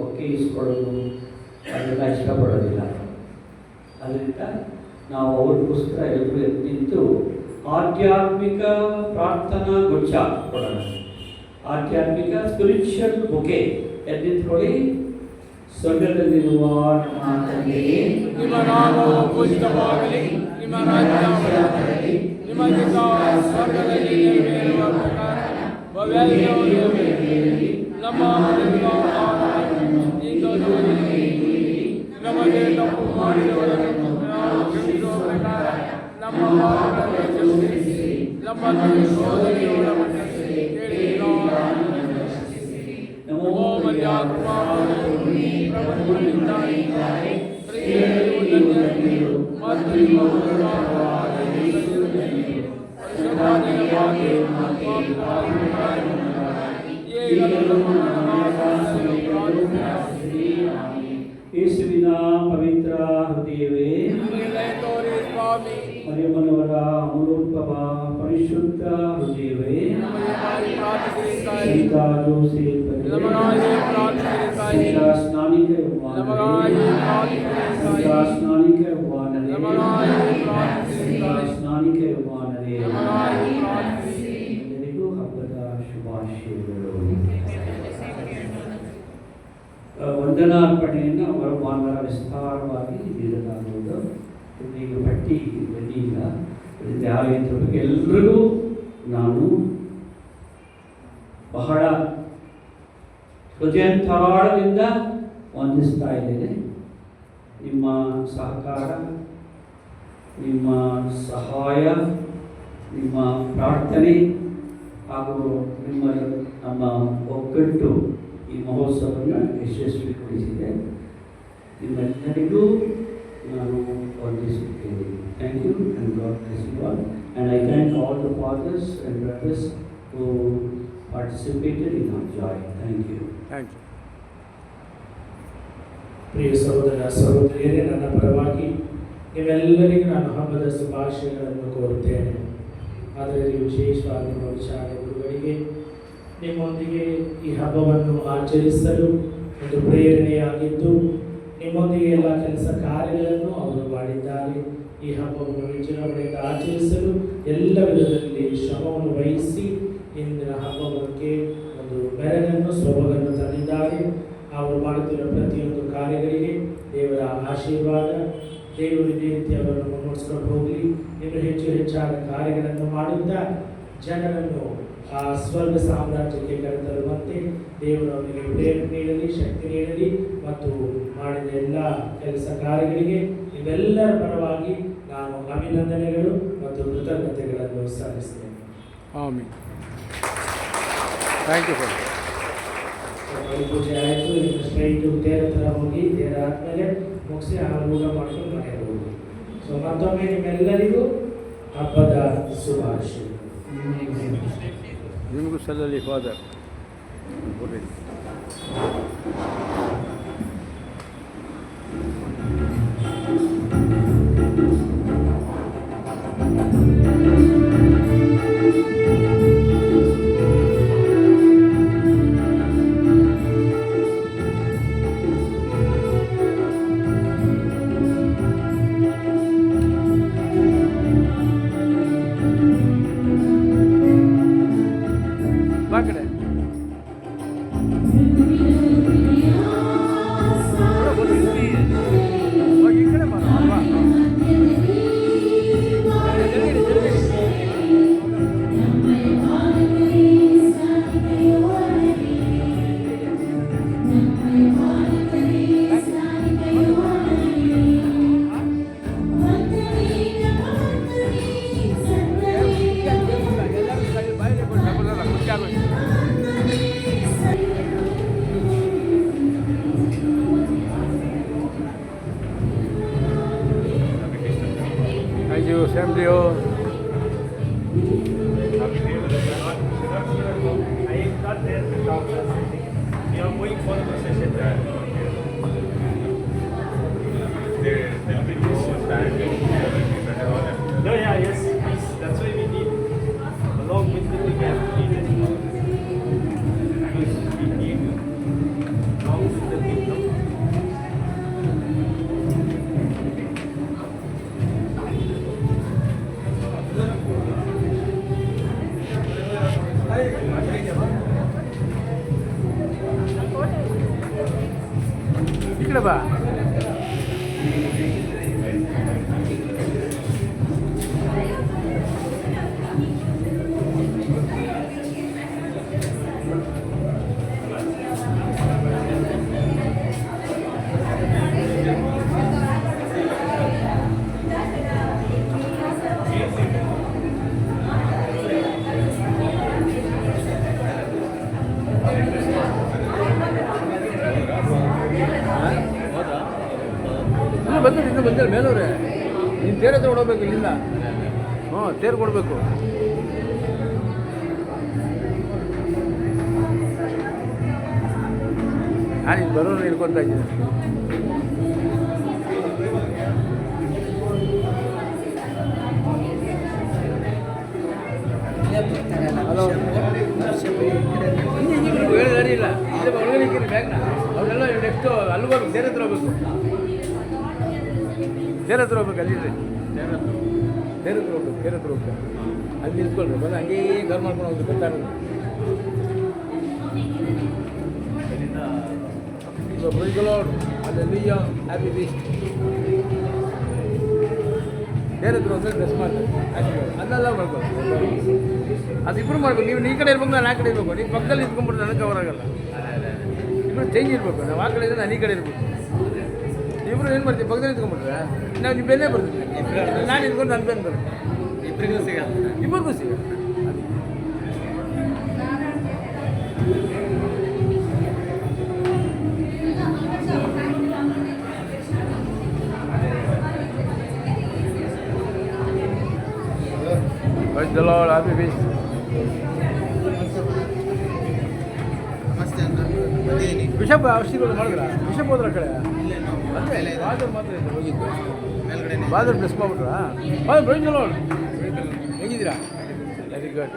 ಒಕ್ಕೈಸ್ಕೊಳ್ಳೋದು ಅದೆಲ್ಲ ಇಷ್ಟಪಡೋದಿಲ್ಲ. ಅದರಿಂದ ನಾವು ಅವ್ರಿಗೋಸ್ಕರ ಎಲ್ಲರೂ ನಿಂತು ಆಧ್ಯಾತ್ಮಿಕ ಪ್ರಾರ್ಥನಾ ಗುಚ್ಛ ಕೊಡೋಣ. ಆಧ್ಯಾತ್ಮಿಕ ಸ್ಪಿರಿಚುವಲ್ ಬೊಕೆ ಎದ್ದಿಟ್ಕೊಳ್ಳಿ. ಸ್ವರ್ಗದಲ್ಲಿರುವ ನಮ್ಮ ತಂದೆಯೇ, ನಿಮ್ಮ ನಾಮವು ಪೂಜಿತವಾಗಲಿ, ನಿಮ್ಮ ರಾಜ್ಯ ಬರಲಿ, ನಿಮ್ಮ ಚಿತ್ತ ಸ್ವರ್ಗದಲ್ಲಿ ನೆರವೇರುವ ಪ್ರಕಾರ ಭವ್ಯತೆಯು ನೆರವೇರಲಿ. ನಮ್ಮ ಮನೆಯ ಆಹಾರವನ್ನು ಇಂದು ನಮಗೆ ತಪ್ಪು ಮಾಡಿದವರನ್ನು ನಾವು ಕ್ಷಮಿಸುವ ಪ್ರಕಾರ ನಮ್ಮ ಪಾಪಗಳನ್ನು ಕ್ಷಮಿಸಿ, ನಮ್ಮನ್ನು ಶೋಧನೆಗೆ ಒಳಪಡಿಸದೆ ಕೇಳಿರೋ ನಮೋ ಮರ್ಯಾತ್ಮ ಪ್ರಭುಗಳಿದ್ದಾರೆ ಮತ್ತು ಯೇಸುವಿನ ಪವಿತ್ರ ಹೃದಯವೇ, ಮರಿಯಮ್ಮನವರ ಅಮೂಲ್ಯವ ಪರಿಶುದ್ಧ ಹೃದಯವೇ, ಸಂತ ಜೋಸೆಫ್ ಸ್ನಾನಿಕ ಎಲ್ಲರಿಗೂ ಹಬ್ಬದ ಶುಭಾಶಯಗಳು. ವಂದನಾರ್ಪಣೆಯನ್ನು ಅವರ ಭಾನುವಾರ ವಿಸ್ತಾರವಾಗಿ ನೀಡಲಾಗುವುದು. ಈಗ ಪಟ್ಟಿ ಬನ್ನಿಲ್ಲ, ಯಾರ ಬಗ್ಗೆ ಎಲ್ಲರಿಗೂ ನಾನು ಬಹಳ ಹೃದಯಾಂತರಾಳದಿಂದ ವಂದಿಸ್ತಾ ಇದ್ದೇನೆ. ನಿಮ್ಮ ಸಹಕಾರ, ನಿಮ್ಮ ಸಹಾಯ, ನಿಮ್ಮ ಪ್ರಾರ್ಥನೆ ಹಾಗೂ ನಮ್ಮ ಒಗ್ಗಟ್ಟು ಈ ಮಹೋತ್ಸವವನ್ನು ಯಶಸ್ವಿಗೊಳಿಸಿದೆ. ನಿಮ್ಮೆಲ್ಲರಿಗೂ ನಾನು ವಂದಿಸುತ್ತೇನೆ. Thank you and God bless you all. And I thank all the fathers and brothers who participated in our joy. Thank you. Thank you. ಪ್ರಿಯ ಸಹೋದರ ಸಹೋದರಿಯರೇ, ನನ್ನ ಪರವಾಗಿ ನಿಮ್ಮೆಲ್ಲರಿಗೂ ನಾನು ಹಬ್ಬದ ಶುಭಾಶಯಗಳನ್ನು ಕೋರುತ್ತೇನೆ. ಅದರಲ್ಲಿ ವಿಶೇಷವಾಗಿ ನಮ್ಮ ವಿಚಾರ ಗುರುಗಳಿಗೆ ನಿಮ್ಮೊಂದಿಗೆ ಈ ಹಬ್ಬವನ್ನು ಆಚರಿಸಲು ಒಂದು ಪ್ರೇರಣೆಯಾಗಿದ್ದು, ನಿಮ್ಮೊಂದಿಗೆ ಎಲ್ಲ ಕೆಲಸ ಕಾರ್ಯಗಳನ್ನು ಅವರು ಮಾಡಿದ್ದಾರೆ. ಈ ಹಬ್ಬವನ್ನು ವಿಜೃಂಭಣೆಯಿಂದ ಆಚರಿಸಲು ಎಲ್ಲ ವಿಧದಲ್ಲಿ ಶ್ರಮವನ್ನು ವಹಿಸಿ ಇಂದಿನ ಹಬ್ಬಕ್ಕೆ ಒಂದು ಬೆರಗನ್ನು ಸೊಬಗನ್ನು ತಂದಿದ್ದಾರೆ. ಅವರು ಮಾಡುತ್ತಿರುವ ಪ್ರತಿಯೊಂದು ಕಾರ್ಯಗಳಿಗೆ ದೇವರ ಆಶೀರ್ವಾದ, ದೇವರು ಇದೇ ರೀತಿ ಅವರನ್ನು ಮುನ್ನಡೆಸ್ಕೊಂಡು ಹೋಗಲಿ. ಇನ್ನು ಹೆಚ್ಚು ಹೆಚ್ಚಾದ ಕಾರ್ಯಗಳನ್ನು ಮಾಡುತ್ತಾ ಜನರನ್ನು ಆ ಸ್ವರ್ಗ ಸಾಮ್ರಾಜ್ಯಕ್ಕೆ ಕರೆತರುವಂತೆ ದೇವರು ಅವರಿಗೆ ಪ್ರೇರಣೆ ನೀಡಲಿ, ಶಕ್ತಿ ನೀಡಲಿ ಮತ್ತು ಮಾಡಿದ ಎಲ್ಲ ಕೆಲಸ ಕಾರ್ಯಗಳಿಗೆ ಇವೆಲ್ಲರ ಪರವಾಗಿ ನಾನು ಅಭಿನಂದನೆಗಳು ಮತ್ತು ಕೃತಜ್ಞತೆಗಳನ್ನು ಸಲ್ಲಿಸ್ತೇನೆ. ಆಮೇನ್. Thank you sir. ಪೂಜೆ ಆಯಿತು. ಇನ್ನು ಸ್ಟ್ರೈಟು ತೇರ ಹತ್ರ ಹೋಗಿ ತೇರ ಆದಮೇಲೆ ಮುಗಿಸಿ ಊಟ ಮಾಡ್ಕೊಂಡು ಮನೆಗೆ ಹೋಗಿ. ಸೊ ಮತ್ತೊಮ್ಮೆ ನಿಮ್ಮೆಲ್ಲರಿಗೂ ಹಬ್ಬದ ಶುಭಾಶಯ. ನಿಮಗೂ ಸಲ್ಲಲಿ ಫಾದರ್. ಬಾ ಕಡೆ ಈ ಕಡೆ ಬಾ. Thank you, same to you. We are going for the procession there. No, yeah, yes, please. That's why we need, along with the ticket, we need it. Because we need, along with the ticket. ಈ ಕಡೆ ಬಾ. ಇನ್ನು ಬಂದಿಲ್ಲ ಮೇಲವ್ರೆ. ನೀನು ತೇರ ಹತ್ರ ಹೊಡಬೇಕು ಇಲ್ಲಿಂದ. ಹ್ಞೂ, ತೇರು ಕೊಡಬೇಕು. ನಾನು ಇಲ್ಲಿ ಬರೋರು ಇಟ್ಕೊತಾ ಇದ್ದೀನಿ. ಹಲೋ, ಹೇಳಿ ದಾರಿ ಇಲ್ಲ. ಇಲ್ಲಿ ಒಳಗಡೆ ಇಕ್ಕಿರಿ ಬ್ಯಾಗ್ನ. ಅವರೆಲ್ಲ ನೆಕ್ಸ್ಟು ಅಲ್ಲಿಗೆ ಹೋಗ್ಬೇಕು, ತೇರ ಹತ್ರ ಹೋಗ್ಬೇಕು. ತೇರ ಹತ್ರ ಹೋಗ್ಬೇಕು. ಅಲ್ಲಿದೆ ತೇರ ಹತ್ರ ಹೋಗ್ಬೇಕು. ತೇರ ಹತ್ರ ಹೋಗ್ಬೇಕು. ಅಲ್ಲಿ ನಿಂತ್ಕೊಳ್ರಿ. ಬಂದು ಹಂಗೇ ಗರ್ ಮಾಡ್ಕೊಂಡು ಹೋಗ್ಬೇಕು. ಗೊತ್ತಾಗೋದು. So praise the Lord. Hallelujah. Happy feast. ಏನಿದ್ರು ಒಂದು ಡ್ರೆಸ್ ಮಾಡ್ತಾರೆ ಅದನ್ನೆಲ್ಲ ಮಾಡ್ಬೋದು. ಅದಿಬ್ಬರು ಮಾಡ್ಬೇಕು. ನೀವು ಈ ಕಡೆ ಇರ್ಬೇಕು, ನಾನು ಆ ಕಡೆ ಇರಬೇಕು. ನೀವು ಪಕ್ಕದಲ್ಲಿ ಇಟ್ಕೊಂಡ್ಬಿಟ್ರೆ ನನಗೆ ಕವರ್ ಆಗಲ್ಲ. ಇಬ್ಬರು ಚೇಂಜ್ ಇರಬೇಕು. ನಾವು ಆ ಕಡೆ ಇದ್ರೆ ನಾನು ಈ ಕಡೆ ಇರ್ಬೇಕು. ಇಬ್ಬರು ಏನು ಮಾಡ್ತೀವಿ, ಪಕ್ಕದಲ್ಲಿ ಇಟ್ಕೊಂಡ್ಬಿಟ್ರೆ ನಾವು ನಿಮ್ಮ ಬೆನ್ನೇ ಬರ್ತೀವಿ. ನಾನು ಇಟ್ಕೊಂಡು ನನ್ನ ಬೆನ್ನು ಬರುತ್ತೆ. ಇಬ್ಬರಿಗೂ ಸಿಗಲ್ಲ, ಇಬ್ಬರಿಗೂ ಸಿಗಲ್ಲ. Praise the Lord, happy feast. Bishop ಔಷಧಿಗಳು ಮಾಡಿದ್ರ? ಬಿಷಪ್ ಹೋದ್ರ ಕಡೆ ಬಾದರ್ ಮಾತ್ರ ಇದೆ ಹೋಗಿದ್ದು. ಬಾದರ್ ಬ್ಲೆಸ್ ಮಾಡ್ಬಿಟ್ರಾ? ಹೌದು, ಪ್ರೈಸ್ ದ ಲಾರ್ಡ್. ಹೇಗಿದ್ದೀರಾ? Very good.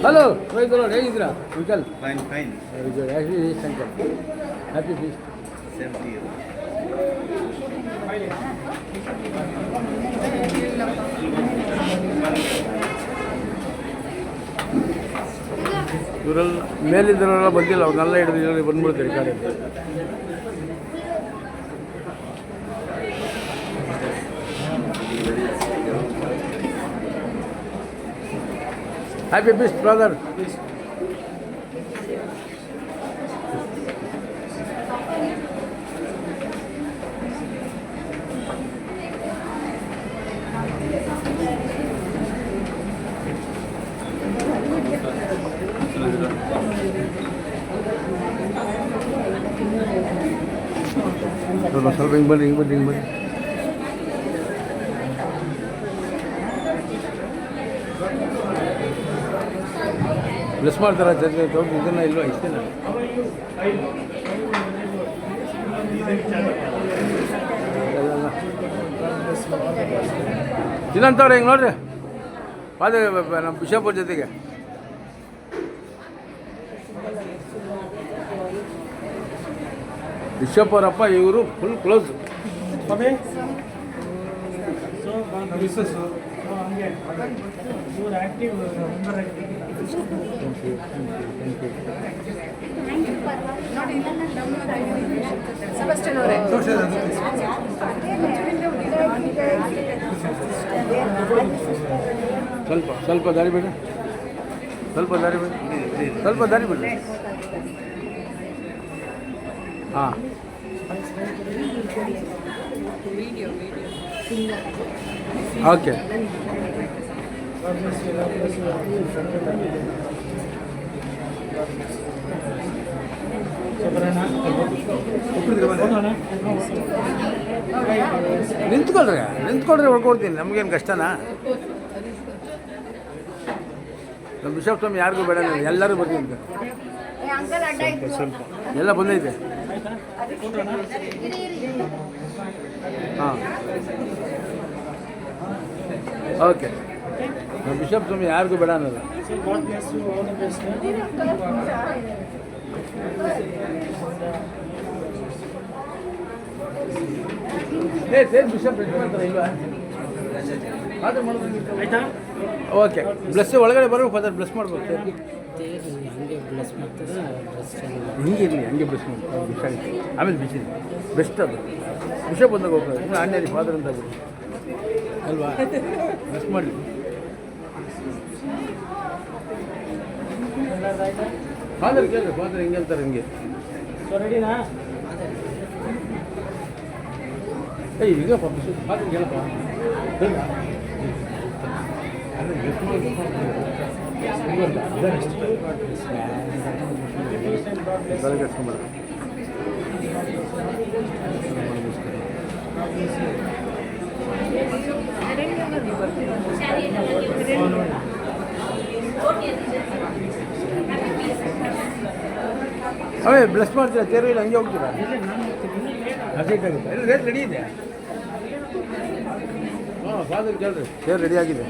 Hello, praise the Lord. ಹೇಗಿದ್ದೀರಾ ವಿಕಲ್? Fine fine. Very good. Happy feast uncle. Happy feast. Same to you. ಇವರೆಲ್ಲ ಮೇಲಿದ್ದವರೆಲ್ಲ ಬಂದಿಲ್ಲ, ಅವ್ರನ್ನೆಲ್ಲ ಹಿಡಿದು ಇದರಲ್ಲಿ ಬಂದ್ಬಿಡ್ತಾರೆ ಈ ಕಡೆ. Happy feast brother. ಸ್ವಲ್ಪ ಹಿಂಗೆ ಬನ್ನಿ, ಹಿಂಗೆ ಬನ್ನಿ, ಹಿಂಗೆ ಬನ್ನಿ. ಬ್ಲೆಸ್ ಮಾಡ್ತಾರ ಚರ್ಚೆ ಇದನ್ನ ಇಲ್ವಾ? ಇಷ್ಟೇನ ಇನ್ನಂತವ್ರೆ ಹಿಂಗೆ ನೋಡ್ರಿ. ಅದೇ ನಮ್ಮ ಬಿಷಪ್ ಅವ್ರ ಜೊತೆಗೆ ಬಿಷಪ್ ಅವರಪ್ಪ, ಇವರು ಫುಲ್ ಕ್ಲೋಸ್. ಸ್ವಲ್ಪ ಸ್ವಲ್ಪ ದಾರಿ ಬಿಡಿ, ಸ್ವಲ್ಪ ದಾರಿ ಬಿಡಿ, ಸ್ವಲ್ಪ ದಾರಿ ಬಿಡಿ. ಹಾಂ, ಓಕೆ. ನಿಂತ್ಕೊಳ್ರಿ ಹೊಡ್ಕೊಡ್ತೀನಿ. ನಮಗೇನು ಕಷ್ಟನಾ? ನಮ್ಮ ಬಿಷಪ್ ಸ್ವಾಮಿ ಯಾರಿಗೂ ಬೇಡ, ಎಲ್ಲರೂ ಬರ್ತೀನಿ. ಸ್ವಲ್ಪ ಎಲ್ಲ ಬಂದೈತೆ. ಹಾಂ, ಓಕೆ. ನಮ್ಮ ಬಿಷಪ್ ಸ್ವಾಮಿ ಯಾರಿಗೂ ಬೇಡ ಅನ್ನೋದು. ಸೇಮ್ ಬಿಷಪ್ ಮಾಡ್ತಾರೆ ಇಲ್ವಾ? ಆಯ್ತಾ? ಓಕೆ. ಬ್ಲೆಸ್ ಒಳಗಡೆ ಬರ್ಬೇಕು, ಫಾದರ್ ಬ್ಲೆಸ್ ಮಾಡ್ಬೇಕು. ಹಂಗೆ ಬ್ಲೆಸ್ ಮಾಡ್ತಾರೆ, ಹಿಂಗೆ ಇರಲಿ, ಹಂಗೆ ಬ್ಲೆಸ್ ಮಾಡ್ತಾರೆ. ಬಿಸಾಗಿ ಆಮೇಲೆ ಬಿಸಿಲಿ ಬೆಸ್ಟ್ ಅದು. ಬಿಷಪ್ ಬಂದಾಗ ಹೋಗ್ತಾರೆ, ಇನ್ನು ಆಂಜನೇಯ ಫಾದರ್ ಅಂತ ಬಿಡಿ ಅಲ್ವಾ? ಬ್ಲೆಸ್ ಮಾಡಲಿ. ಫಾದರ್ ಕೇಳಿದ್ರೆ ಫಾದರ್ ಹಿಂಗೆ ಹೇಳ್ತಾರೆ, ಹಿಂಗೆ. ಏಯ್ ಈಗಪ್ಪ ಫಾದರ್ ಹೇಳಪ್ಪ. ಅವೇ ಬ್ಲಸ್ ಮಾಡ್ತೀರಾ ತೇರು ಇಲ್ಲ ಹಂಗೆ ಹೋಗ್ತೀರಾ ಅರ್ಜೆಂಟ್ ಆಗುತ್ತೆ ಎಲ್ಲ ರೇಟ್ ರೆಡಿ ಇದೆ ಹಾಂ ಫಾದರ್ ಕೇಳ್ರಿ ತೇರು ರೆಡಿ ಆಗಿದೆ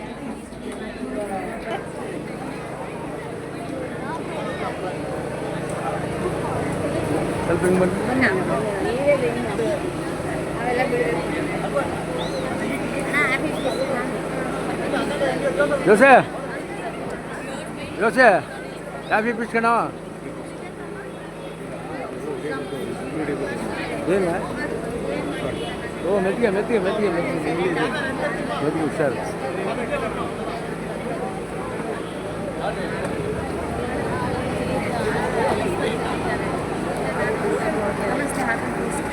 ಸ್ವಲ್ಪ ಹಿಂಗೆ ಬನ್ನಿ ಯೋಸೆ ಯೋಸೆ ಕಾಫಿ ಪಿಸ್ಕಣ ಏನು ಓ ಮೆತ್ತಿಗೆ ಮೆತ್ತಿಗೆ ಮೆತ್ತಿಗೆ ಮೆತ್ತಿಗೆ ಮೆತ್ತಿಗೆ ಹುಷಾರು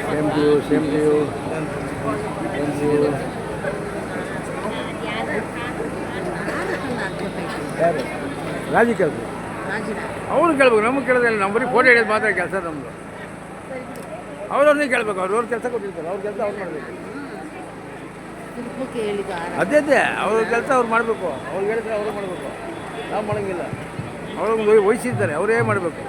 same to you same to you same to you ಯಾರು ರಾಜಿ ಕೇಳ್ಬೇಕು ಅವ್ರು ಕೇಳ್ಬೇಕು ನಮಗೆ ಕೇಳೋದಿಲ್ಲ ನಮ್ಮ ಬರೀ ಫೋಟೋ ಹಿಡಿಯೋದು ಮಾತ್ರ ಕೆಲಸ ನಮ್ಮದು ಅವ್ರವ್ರನ್ನೇ ಕೇಳ್ಬೇಕು ಅವ್ರವ್ರ ಕೆಲಸ ಕೊಟ್ಟಿರ್ತಾರೆ ಅವ್ರ ಕೆಲಸ ಅವ್ರು ಮಾಡಬೇಕು ಅದೇ ಅವ್ರ ಕೆಲಸ ಅವ್ರು ಮಾಡಬೇಕು ಅವ್ರು ಹೇಳಿದ್ರೆ ಅವರು ಮಾಡಬೇಕು ನಾವು ಮಾಡೋಂಗಿಲ್ಲ ಅವ್ರಿಗೊಂದು ವಹಿಸಿರ್ತಾರೆ ಅವರೇ ಮಾಡಬೇಕು